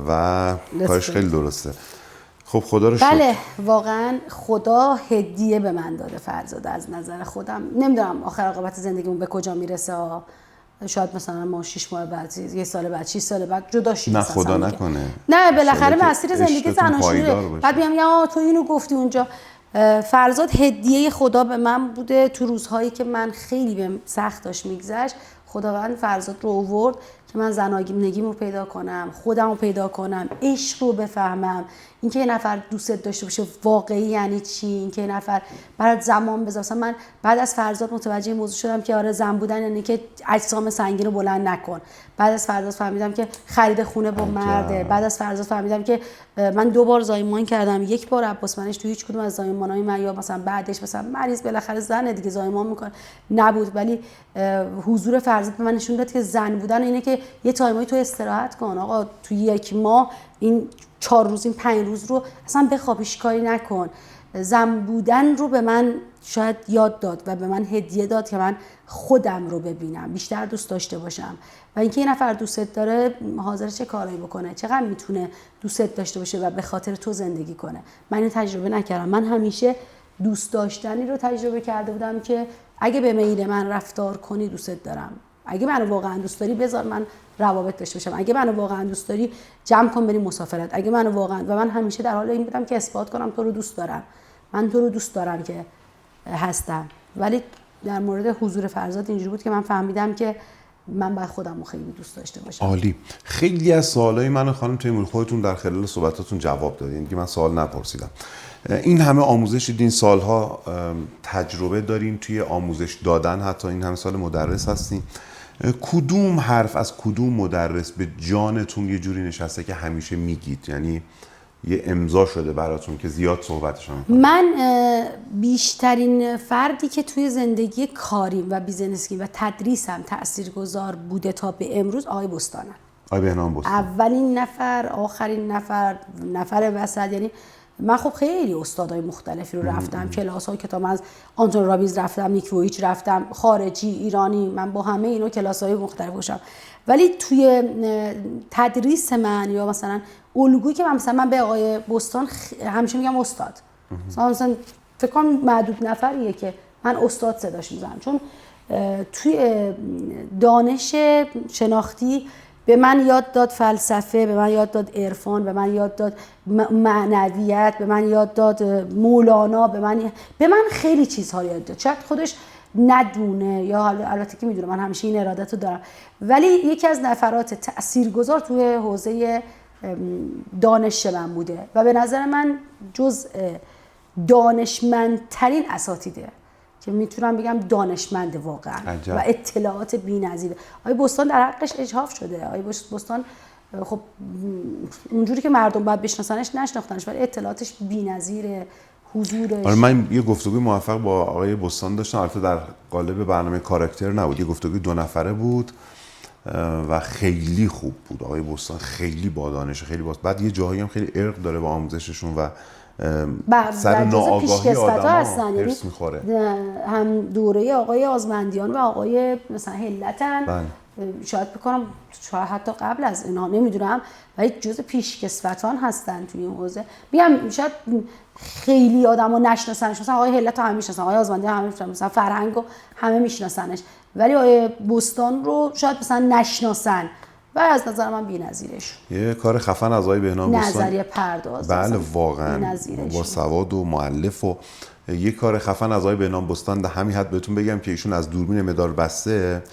و کارش خیلی درسته. خب خدا رو شکر. بله واقعا خدا هدیه به من داده فرزاد. از نظر خودم نمیدونم آخر عاقبت زندگیمون به کجا میرسه، شاید مثلا ما 6 ماه بعد، 1 سال بعد، 6 سال بعد جدا شیم. نه خدا نکنه. نه بالاخره مسیر زندگی زناشویی. بعد میگم یا تو اینو گفتی اونجا. فرزاد هدیه خدا به من بوده تو روزهایی که من خیلی بهم سخت داشت میگذشت. خداوند فرزاد رو آورد که من زندگیمو پیدا کنم، خودم رو پیدا کنم، عشق رو بفهمم، اینکه یه نفر دوستت داشته باشه واقعی یعنی چی، اینکه یه نفر برات زمان بذاره. مثلا من بعد از فرزاد متوجه این موضوع شدم که آره زن بودن یعنی که اجسام سنگین رو بلند نکن. بعد از فرزاد فهمیدم که خرید خونه با مرده. بعد از فرزاد فهمیدم که من 2 بار زایمان کردم، 1 بار عباس منش تو هیچ کدوم از زایمان‌های من یا مثلا بعدش مثلا مریض بالاخره زنه دیگه زایمان میکنه نبود، ولی حضور فرزند به من نشون داد که زن بودن اینه که یه تایمایی تو استراحت کن آقا، تو 1 ماه این 4 روز این 5 روز رو اصلا بخواب، هیچ کاری نکن. زن بودن رو به من شاید یاد داد و به من هدیه داد که من خودم رو ببینم، بیشتر دوست داشته باشم و اینکه یه نفر دوستت داره حاضر چه کاری بکنه، چقدر میتونه دوستت داشته باشه و به خاطر تو زندگی کنه. من اینو تجربه نکردم. من همیشه دوست داشتنی رو تجربه کرده بودم که اگه به میل من رفتار کنی دوستت دارم، اگه منو واقعا دوست داری بذار من روابط داشته باشم، اگه منو واقعا دوست داری جمع کن بریم مسافرت، اگه منو واقعا، و من همیشه در حال این بودم که اثبات کنم تو رو دوست دارم، من تو رو دوست دارم که هستم. ولی در مورد حضور فرزاد اینجوری بود که من فهمیدم که من باید خودم رو خیلی دوست داشته باشم. عالی. خیلی از سوالای من خانم تیمور خودتون در خلال صحبتاتون جواب دادین که من سوال نپرسیدم. این همه آموزش دیدین، سالها تجربه دارین توی آموزش دادن، حتی این همه سال مدرس هستین، کدوم حرف از کدوم مدرس به جانتون یه جوری نشسته که همیشه میگید، یعنی یه امضا شده براتون که زیاد صحبتش می‌کنید؟ من بیشترین فردی که توی زندگی کاریم و بیزنسی و تدریسم تاثیرگذار بوده تا به امروز آقای بستانن. آقای بهنام بستان. اولین نفر، آخرین نفر، نفر وسط. یعنی من خب خیلی استادای مختلفی رو رفتم، کلاس‌های کتاب از آنتون رابینز رفتم، نیک وویچ رفتم، خارجی، ایرانی، من با همه اینا کلاس‌های مختلف باشم. ولی توی تدریس من یا مثلا الگویی که من به آقای بستان همیشه میگم استاد. مثلا فکر کنم معدود نفریه که من استاد صداش میزنم، چون توی دانش شناختی به من یاد داد فلسفه، به من یاد داد عرفان، به من یاد داد معنویت، به من یاد داد مولانا، به من خیلی چیزها یاد داد. شاید خودش ندونه یا البته که میدونه من همیشه این ارادت رو دارم، ولی یکی از نفرات تاثیرگذار توی حوزه دانش من بوده و به نظر من جزء دانشمندترین اساتیده که میتونم بگم دانشمند واقعا و اطلاعات بی‌نظیره. آقای بستان در حقش اجحاف شده. آقای بستان خب اونجوری که مردم باید بشناسنش نشناختنش، ولی اطلاعاتش بی‌نظیره، حضورش. آره، من یه گفتگوی موفق با آقای بستان داشتم، البته در قالب برنامه کاراکتر نبود، یه گفتگوی 2 نفره بود و خیلی خوب بود. آقای بستان خیلی با دانش، خیلی بعد یه جاهایی هم خیلی عرق داره با آموزششون و سر ناآگاهی آدم‌ها هرس می‌خوره. هم دوره آقای آزمندیان و آقای مثلا هلتن، شاید بکنم شاید حتی قبل از اینا نمیدونم، ولی جزء پیشکسوتان هستن توی این حوزه. میگم شاید خیلی آدم‌ها نشناسنش، مثلا آقای هلت همه میشناسن، آقای آزمندیان همه میشناسن، مثلا فرهنگو همه میشناسنش، ولی آقای بستان رو شاید مثلا نشناسن و از نظر من بی‌نظیرش. یه کار خفن از آقای بهنام بستان، نظریه پرداز، بله واقعا با سواد و مؤلف، و یه کار خفن از آقای بهنام بستان در همین حد بهتون بگم که ایشون از دوربین مدار بسته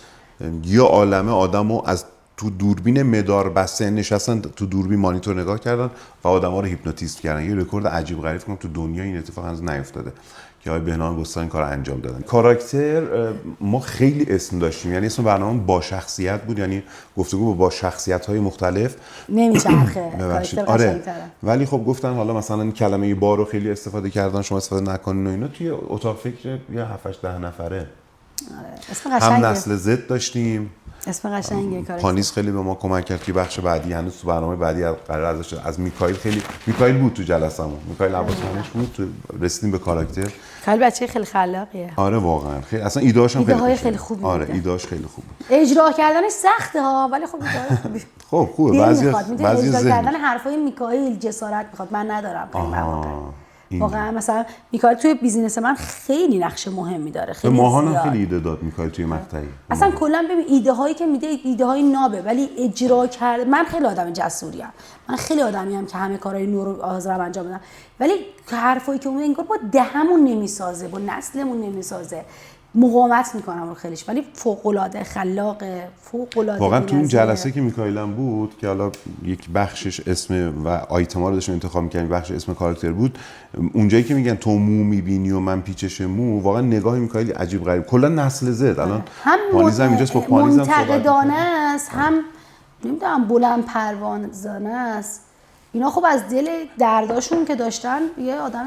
یه عالمه آدمو از تو دوربین مدار بسته نشستن، تو دوربین مانیتور نگاه کردن و آدما رو هیپنوتیزم کردن. یه رکورد عجیب غریب کنم تو دنیا این اتفاق هنوز نیفتاده که آقای بهنام بستان این کار انجام دادن. کاراکتر ما خیلی اسم داشتیم، یعنی اسم برنامه با شخصیت بود، یعنی گفتگو با شخصیت‌های مختلف نمیچرخه. آره، ولی خب گفتن حالا مثلا کلمه بار رو خیلی استفاده کردن، شما استفاده نکنین و اینا. توی اتاق فکر یه 7-8-10 نفره هم نسل زد داشتیم. اسم قشنگه. پانیس خیلی به ما کمک کرد که بخش بعدی هنوز تو برنامه بعدی قرار ازش از میکائیل، خیلی میکائیل بود تو جلسمون، میکائیل عباس‌خانش بود، تو رسیدیم به کاراکتر. خیلی بچه خیلی خلاقیه. آره واقعا خیلی، اصلا ایده‌هاش هم خیلی خوبه. آره ایده‌اش خیلی خوبه. اجرا کردنش سخته ها، ولی خب ایده‌اش خوبه. خب خوبه. بعضی اجرا کردن حرفای میکائیل جسارت میخواد، من ندارم واقعا. مثلا میکائیل توی بیزینس من خیلی نقش مهمی داره، خیلی ماهان خیلی ایده داد میکائیل توی مقطعی. اصلا کلا ببین ایده هایی که میده ایده های نابه، ولی اجرا کرد. من خیلی آدم جسوریم، من خیلی آدمیم که همه کارهای نو رو حاضرم انجام بدم، ولی حرفایی که اون انگار با دهمون نمیسازه، با نسلمون نمیسازه، مقاومت میکنم رو خیلیش، ولی فوق العاده خلاقه، فوق العاده. واقعا تو این جلسه که میکائیلم بود که حالا یک بخشش اسم و آیتما رو داشتیم انتخاب می‌کردیم، بخش اسم کاراکتر بود، اونجایی که میگن تو مو میبینی و من پیچش مو، واقعا نگاه میکائیل عجیب غریب. کلا نسل زد الان پانیزم اینجاست، با پانیزم منتقدانه است، هم نمیدونم بلند پروازانه است، اینا خب از دل درداشون که داشتن یه آدم،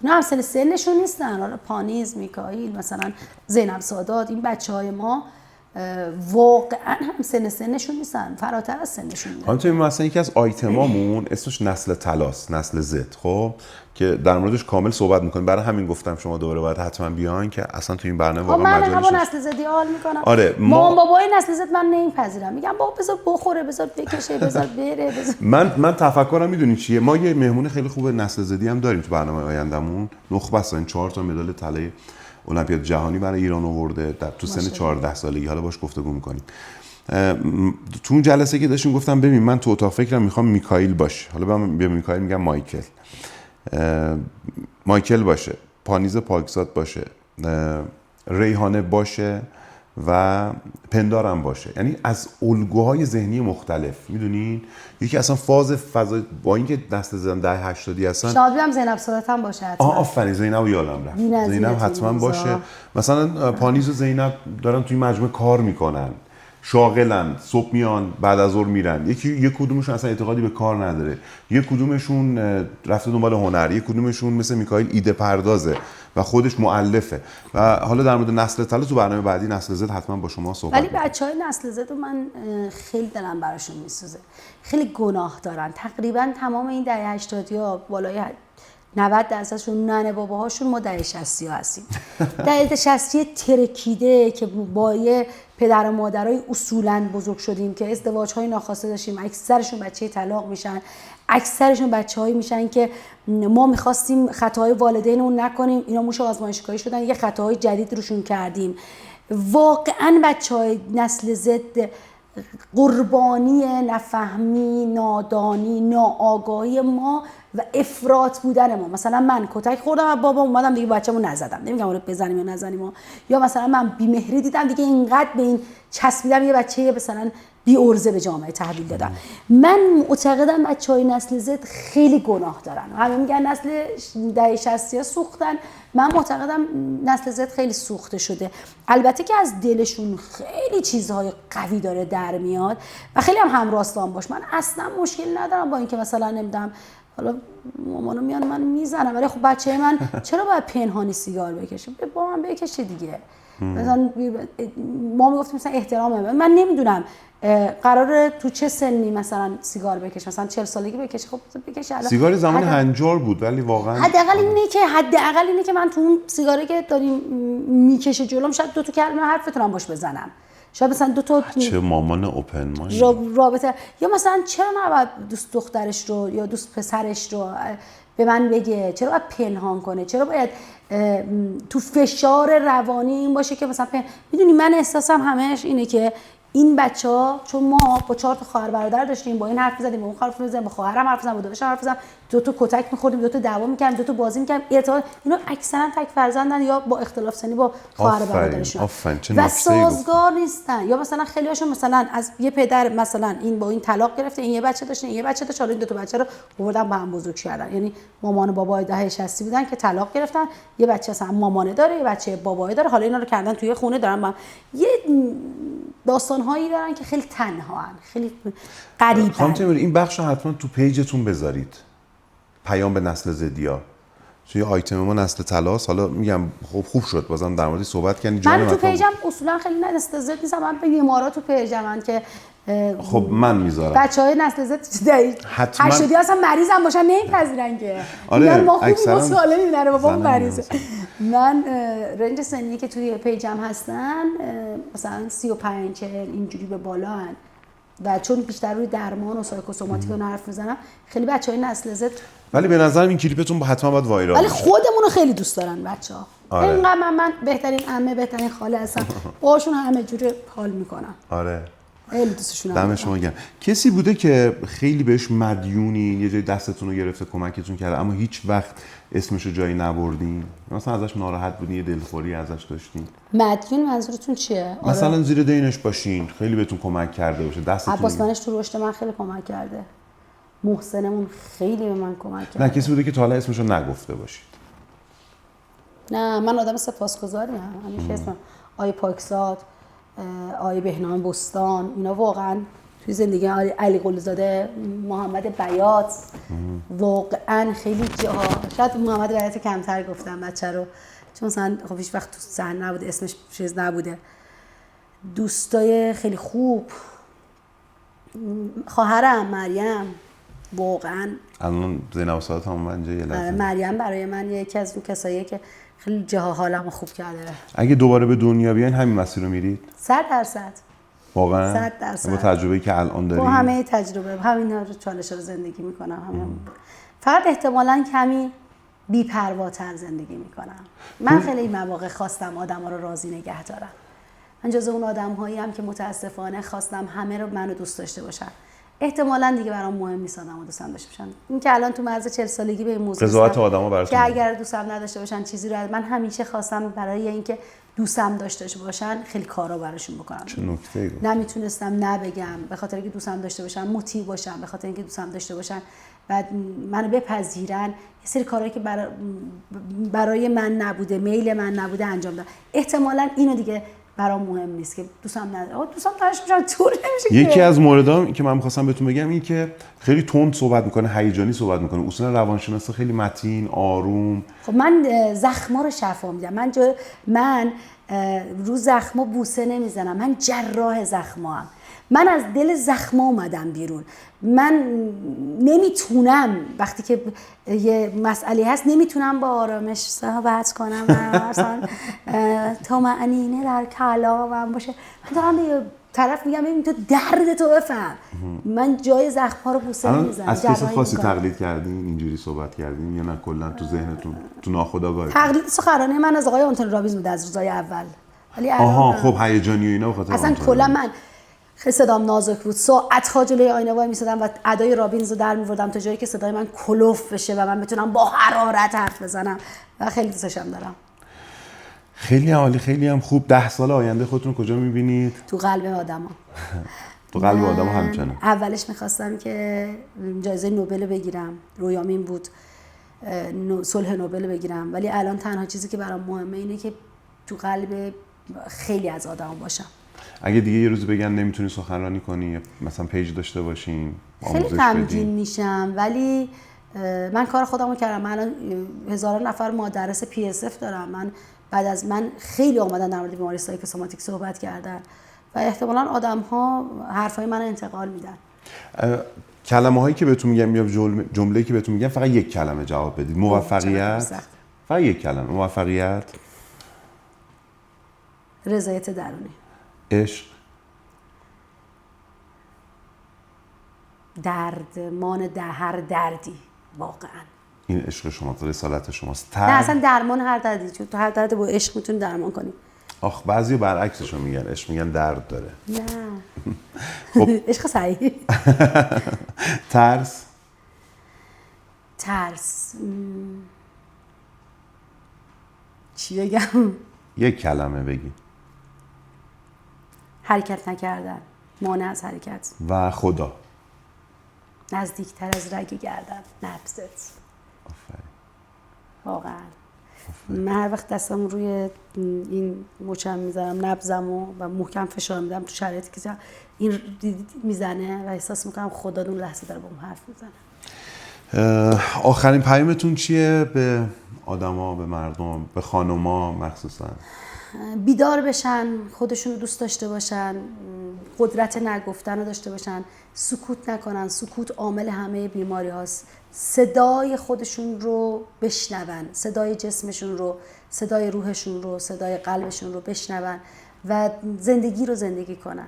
اینا هم سنشون نیستن. حالا پانیز، میکائیل، مثلا زینب سادات، این بچهای ما واقعا هم سنشون نیستن، فراتر از سنشون میرن. تو مثلا یکی از آیتمامون اسمش نسل طلاست، نسل زد، خب که در موردش کامل صحبت میکنیم. برای همین گفتم شما دوباره باید حتما بیاین که اصلا تو این برنامه واقعا من مجالش همون نسل زدی حال میکنم. آره مامان بابای نسل زد من نمیپذیرم، میگم بابا بذار بخوره، بذار بکشه، بذار بره، بذار. من تفکرم میدونی چیه؟ ما یه مهمون خیلی خوب نسل زدی هم داریم تو برنامه آیندهمون، نخبه است، این 4 تا مدال طلای المپیاد جهانی برای ایران آورده تو سن 14 سالگی. حالا باش گفتگو میکنیم. تو اون جلسه که داشتیم گفتم ببین من تو اتاق فکرم میخوام میکائیل باشه. حالا من به میکائیل میگم مایکل باشه، پانیز پاکزاد باشه، ریحانه باشه و پندارم باشه. یعنی از الگوهای ذهنی مختلف، میدونین یکی اصلا فاز با اینکه دست زدن دهه 80 هستن. شاید هم زینب سادات هم باشه حتما. آفرین، زینب یادم رفت. زینب حتما باشه. مثلا پانیز و زینب دارن توی مجموعه کار میکنن، شاغلن، صبح میان بعد از ظهر میرن. یک کدومشون اصلا اعتقادی به کار نداره، یک کدومشون رفته دنبال هنر، یک کدومشون مثل میکائیل ایده پردازه و خودش مؤلفه. و حالا در مورد نسل طلا تو برنامه بعدی نسل زد حتما با شما صحبت ولی بچهای نسل زد من خیلی دلم براشون میسوزه، خیلی گناه دارن. تقریبا تمام این دهه 80 ها بالای 90% ننه باباهاشون ما دهه 60 ها هستیم. دهه 60 ترکیده که با یه پدر و مادرای اصولاً بزرگ شدیم که ازدواج‌های ناخواسته داشتیم، اکثرشون بچه طلاق میشن، اکثرشون بچه‌هایی میشن که ما می‌خواستیم خطاهای والدینمون نکنیم، اینا موش آزمایشگاهی شدن، یه خطاهای جدید روشون کردیم. واقعاً بچه‌های نسل زد قربانی نفهمی، نادانی، ناآگاهی ما و افراط بودن ما. مثلا من کتک خوردم از بابا، اومدم دیگه بچه‌مو نزدم، نمیگم اون بزنیم یا نزنیم، یا مثلا من بی‌مهری دیدم دیگه اینقدر به این چسبیدم یه بچه مثلا بی ارزه به جامعه تحویل دادم. من معتقدم بچهای نسل زد خیلی گناه دارن. همه میگن نسل دهه 60 سوختن، من معتقدم نسل زد خیلی سوخته شده. البته که از دلشون خیلی چیزهای قوی داره در میاد و خیلی هم همراستان باش. من اصلا مشکل ندارم با اینکه مثلا نمیدونم حالا مامانا میان من میزنم، ولی خب بچه من چرا باید پنهانی سیگار بکشه؟ با من بکشه دیگه. مثلا ما میگفتیم مثلا احترامه. من نمیدونم قراره تو چه سنی مثلا سیگار بکشه، مثلا 40 سالگی بکشه، خب بکشه. سیگار زمان هنجار بود ولی واقعا حداقل اینه که من تو اون سیگاری که داریم میکشه جلوم شاید 2 تا کلمه حرف بتونم باش بزنم، شاید مثلا 2 تا چه مامان اوپن مایند رابطه، یا مثلا چرا نباید دوست دخترش رو یا دوست پسرش رو به من بگه، چرا باید پنهان کنه، چرا باید تو فشار روانی این باشه که مثلا میدونی من احساسم همش اینه که این بچه‌ها چون ما با 4 تا خواهر برادر داشتیم، با این حرف زدیم، با اون حرف زدیم، با خواهرم حرف زدیم، با داداشم حرف زدیم، 2 تا کتک می‌خوردیم، 2 تا دعوا می‌کردیم، 2 تا بازی می‌کردیم، ارتباط اینا اکثرا تک فرزندن یا با اختلاف سنی با خواهر برادرشون و سازگار نیستن. یا مثلا خیلی هاشون مثلا از یه پدر مثلا این با این طلاق گرفته، این یه بچه داشته، این یه بچه داشته، حالا این 2 تا بچه رو آوردن با هم بزرگ کردن. یعنی مامان و بابای دهه 60 بودن که طلاق گرفتن، یه بچه مثلا مامانه داره، یه بچه بابای داره، حالا اینا رو کردن توی خونه دارن با یه داستان‌هایی دارن که خیلی تنهان، خیلی غریبن. خانم تیموری این بخش رو حتما تو پیجتون بذارید، پیام به نسل زدیا. توی آیتم ما نسل طلاست. حالا میگم خب خوب شد بازم در موردش صحبت کردین. من تو پیجم اصولا خیلی نسل زد نیستم، من به بیمارا تو پیجم که خب من میذارم بچهای نسل زد 80 اصلا مریضم باشن نمیپذیرن که آره ما خوبی ما سالمی نره بابا مریضه. من رنج سنی که توی پیجم هستن مثلا 35 40 اینجوری به بالا هن و چون بیشتر روی درمان و سایکوسوماتیک رو حرف میزنم خیلی بچهای نسل زد. ولی به نظرم این کلیپتون حتما باید وایرال ولی خودمون رو خیلی دوست دارن بچه‌ها. آره. اینقدر من بهترین عمه بهترین خاله هستم، باهاشون همه جوره حال میکنم. آره خیلی دوستشون دارم. دم شما گرم. کسی بوده که خیلی بهش مدیونین، یه جای دستتون رو گرفته کمکتون کرده اما هیچ وقت اسمش رو جایی نبردین؟ مثلا ازش ناراحت بودین، یه دلخوری ازش داشتین؟ مدیون منظورتون چیه؟ مثلا زیر دینش باشین، خیلی بهتون کمک کرده باشه، دستتون عباس منش تو رشد من خیلی کمک کرده. محسنمون خیلی به من کمک کرده. نه کسی بوده که تا حالا اسمش رو نگفته باشید؟ نه من آدم سپاسگزاریم. همیشه اسمم آقای پاکزاد، آقای بهنام بستان، اینا واقعا توی زندگی علی قلیزاده، محمد بیات، واقعا خیلی جاها، شاید محمد بیات کمتر گفتم بچه رو، چون مثلا خب هیچ وقت تو صحنه نبوده، اسمش چیز نبوده. دوستای خیلی خوب، خواهرم مریم، واقعا الان زینب ساعت هم من اینجا یه لحظه. مریم برای من یکی از اون کساییه که خیلی جاها حالمو خوب کرده. اگه دوباره به دنیا بیاین همین مسیر رو میرید؟ 100%. واقعا 100%. با تجربه‌ای که الان داری؟ با همه تجربه همینا رو چالش رو زندگی میکنم. فقط احتمالاً کمی بی‌پرواتر زندگی میکنم. من خیلی مواقع خواستم آدما رو راضی نگه دارم. من جز اون آدم‌هایی هم که متاسفانه خواستم همه رو منو دوست داشته باشن. احتمالاً دیگه برام مهم نیست آدمو دوستم داشته باشن. این که الان تو مرز 40 سالگی به این موضوع قضاوت آدما براتون که اگر دوستم نداشته باشن چیزی رو من همیشه خواستم برای اینکه دوستم داشته باشن خیلی کارا براشون بکنم. چه نکته‌ای گفت. نمیتونستم نبگم به خاطر اینکه دوستم داشته باشن، مطیع باشن، به خاطر اینکه دوستم داشته باشن و منو بپذیرن، یه سری کارهایی که برای من نبوده، میل من نبوده انجام دادم. احتمالاً اینو دیگه برام مهم نیست که دوستم نداره. دوستم تاش میشن طور نمیشه. یکی از موردام که من می‌خواستم بهتون بگم این که خیلی تند صحبت میکنه، هیجانی صحبت میکنه. اصولا روانشناسا خیلی متین، آروم. خب من زخما رو شفا میدم. من رو زخما بوسه نمیزنم. من جراح زخمام. من از دل زخما اومدم بیرون. من نمیتونم وقتی که یه مسئله هست نمیتونم با آرامش صحبت کنم و مثلا طمأنینه در کلامم باشه. من دارم به طرف میگم ببین تو درد تو بفهم. من جای زخم‌ها رو بوسه نمیزنم. از کسی خاصی تقلید کردین اینجوری صحبت کردین یا نه کلا تو ذهنتون تو ناخودآگاه؟ تقلید سخنرانی من از آقای آنتونی رابینز بود از روزای اول. ولی آها خب هیجانی و اینا بخاطر اصلا کلا من خیلی صدام نازک بود. ساعت‌ها جلوی آینه وای می‌ایستادم و ادای رابینز رو در می‌آوردم تا جایی که صدای من کلوف بشه و من بتونم با حرارت حرف بزنم و خیلی دوستشم دارم. خیلی عالی، خیلی هم خوب. 10 سال آینده خودتون کجا می‌بینید؟ تو قلب آدما. تو قلب آدما همچنان. اولش می‌خواستم که جایزه نوبل بگیرم. رویام این بود صلح نوبل بگیرم، ولی الان تنها چیزی که برام مهمه اینه که تو قلب خیلی از آدما باشم. اگه دیگه یه روز بگن نمیتونی سخنرانی کنی، مثلا پیج داشته باشین، خیلی غمگین میشم، ولی من کار خودمو کردم. من الان هزاران نفر مدرس PSF دارم. من بعد از من خیلی اومدن در مورد بیماری سایکوسوماتیک صحبت کردن و احتمالاً آدم‌ها حرفای من انتقال میدن. کلمه‌هایی که بهتون میگم یا جمله‌ای که بهتون میگم فقط یک کلمه جواب بدید. موفقیت. فقط یک کلمه. موفقیت. رضایت درونی. عشق. درمان هر دردی. واقعا این عشق شماست، رسالت شماست. نه اصلا درمان هر دردی، چون تو هر درد با عشق میتونی درمان کنی. آخ بعضی برعکسشو میگن، عشق میگن درد داره. نه خب عشق صحیح. ترس. چی بگم؟ یک کلمه بگی. حرکت نکردن، مانع از حرکت. و خدا. نزدیکتر از رگ گردن، نبضت. واقعا من هر وقت دستم روی این مچم میذارم، نبضمو و محکم فشار میدم تو شرایطی که این میزنه و احساس میکنم خدا اون لحظه داره با اون حرف میزنه. آخرین پیامتون چیه به آدما، به مردم، به خانوما مخصوصا؟ بیدار بشن، خودشون رو دوست داشته باشن، قدرت نگفتن رو داشته باشن، سکوت نکنن. سکوت عامل همه بیماری هاست. صدای خودشون رو بشنون، صدای جسمشون رو، صدای روحشون رو، صدای قلبشون رو بشنون و زندگی رو زندگی کنن.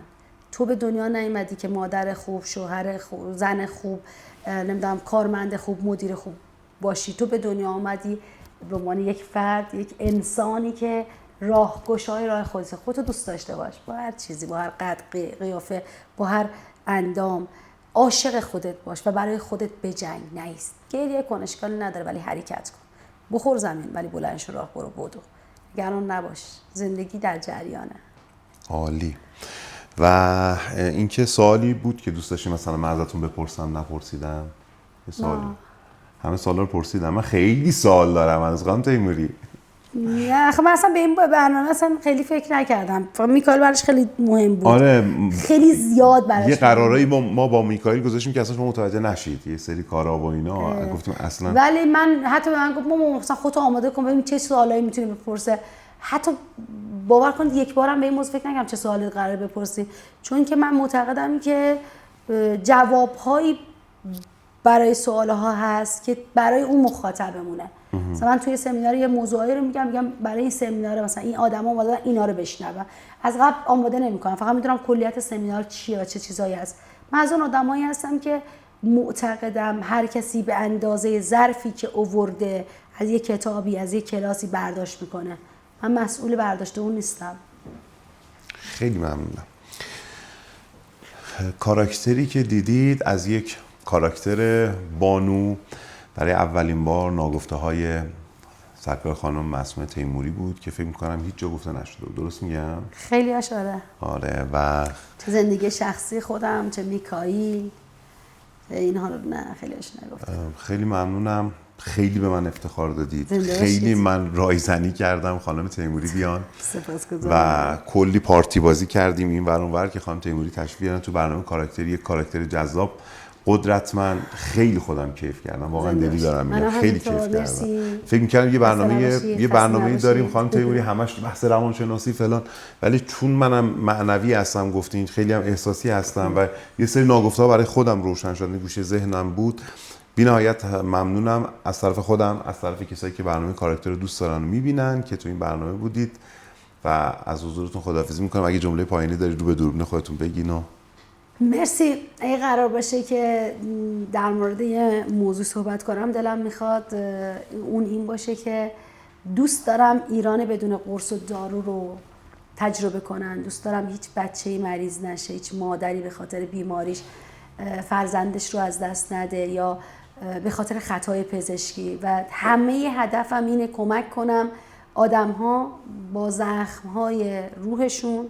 تو به دنیا نیومدی که مادر خوب، شوهر خوب، زن خوب، نمیدونم کارمند خوب، مدیر خوب باشی. تو به دنیا آمدی به عنوان یک فرد، یک انسانی که راهگشای راه خودتو دوست داشته باش، با هر چیزی، با هر قد قیافه، با هر اندام. عاشق خودت باش و برای خودت بجنگ، نایست. گریه کن، اشکالی نداره، ولی حرکت کن. بخور زمین ولی بلند شو، راه برو، بدو. گران نباش، زندگی در جریانه. عالی. و اینکه سوالی بود که دوست داشتیم مثلا من ازتون بپرسم نپرسیدم؟ یه سوالی. همه سوالا رو پرسیدم. من خیلی سوال دارم از خانم تیموری. نه خب من اصلا به این برنامه اصلا خیلی فکر نکردم. فقط میکائیل براش خیلی مهم بود. آره خیلی زیاد براش. یه قرارایی ما با میکائیل گذاشتیم که اصلا شما متوجه نشید، یه سری کارا و اینا گفتیم اصلا. ولی من حتی به من گفت مامان مثلا خودت آماده کن ببین چه سوالایی میتونی بپرسه. حتی باور کنید یک بارم به این موضوع فکر نکردم چه سوالی قراره بپرسی، چون که من معتقدم که جوابهایی برای سوالها هست که برای اون مخاطبمونه. مثلا من توی سمینار یه موضوعایی رو میگم برای این سمینار مثلا این آدما اومدن اینا رو بشنون. از قبل آماده نمیکنم، فقط میدونم کلیت سمینار چیه و چه چیزایی هست. من از اون آدمایی هستم که معتقدم هر کسی به اندازه ظرفی که آورده از یه کتابی از یه کلاسی برداشت میکنه. من مسئول برداشت اون نیستم. خیلی ممنونم. کاراکتری که دیدید از یک کاراکتر بانو برای اولین بار ناگفته های سرکار خانم معصومه تیموری بود که فکر میکنم هیچ جا گفته نشده بود. درست میگم؟ خیلی آره. آره و تو زندگی شخصی خودم چه میکائیل اینها رو نه خیلیش نگفتم. خیلی ممنونم. خیلی به من افتخار دادید. خیلی خیلی من رایزنی کردم خانم تیموری بیان سپاسگزارم. و کلی پارتی بازی کردیم این ور اون ور که خانم تیموری تشریف بیارن تو برنامه کاراکتری، یک کاراکتر جذاب قدرتمند. خیلی خودم کیف کردم، واقعا دلی دارم میگم خیلی کیف کردم. فکر می‌کردم یه برنامه‌ای داریم خانم تیموری همش بحث روانشناسی فلان، ولی چون منم معنوی هستم گفتین خیلی هم احساسی هستم و یه سری ناگفته‌ها برای خودم روشن شد، گوشه ذهنم بود. بی‌نهایت ممنونم از طرف خودم، از طرف کسایی که برنامه کاراکتر رو دوست دارن و می‌بینن که تو این برنامه بودید و از حضورتون خداحافظی می‌کنم. اگه جمله پایانی دارید رو به دوربین خودتون بگین. و مرسی. اگه قرار باشه که در مورد یه موضوع صحبت کنم دلم میخواد این باشه که دوست دارم ایران بدون قرص و دارو رو تجربه کنن. دوست دارم هیچ بچه‌ای مریض نشه، هیچ مادری به خاطر بیماریش فرزندش رو از دست نده یا به خاطر خطای پزشکی. و همه هدفم اینه کمک کنم آدم‌ها با زخم‌های روحشون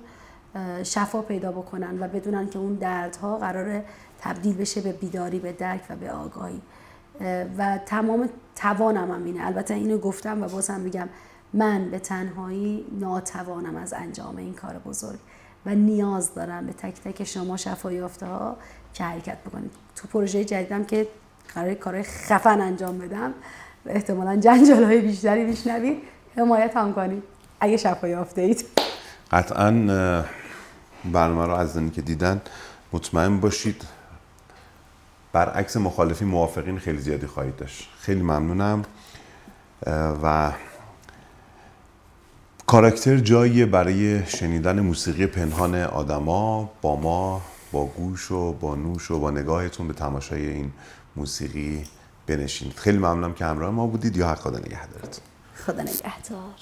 شفا پیدا بکنن و بدونن که اون دردها قراره تبدیل بشه به بیداری، به درک و به آگاهی. و تمام توانم هم اینه. البته اینو گفتم و بازم میگم من به تنهایی ناتوانم از انجام این کار بزرگ و نیاز دارم به تک تک شما شفا یافته ها که حرکت بکنید. تو پروژه جدیدم که قراره کارهای خفن انجام بدم و احتمالاً جنجال‌های بیشتری میشنوید، حمایت هم کنید اگه شفا یافته اید. قطعاً برنامه رو از که دیدن مطمئن باشید برعکس مخالفین موافقین خیلی زیادی خواهید داشت. خیلی ممنونم. و کاراکتر جاییه برای شنیدن موسیقی پنهان آدما با ما، با گوش و با نوش و با نگاهتون به تماشای این موسیقی بنشینید. خیلی ممنونم که همراه ما بودید. یا حق خدا نگهدارتون. خدا نگهدار.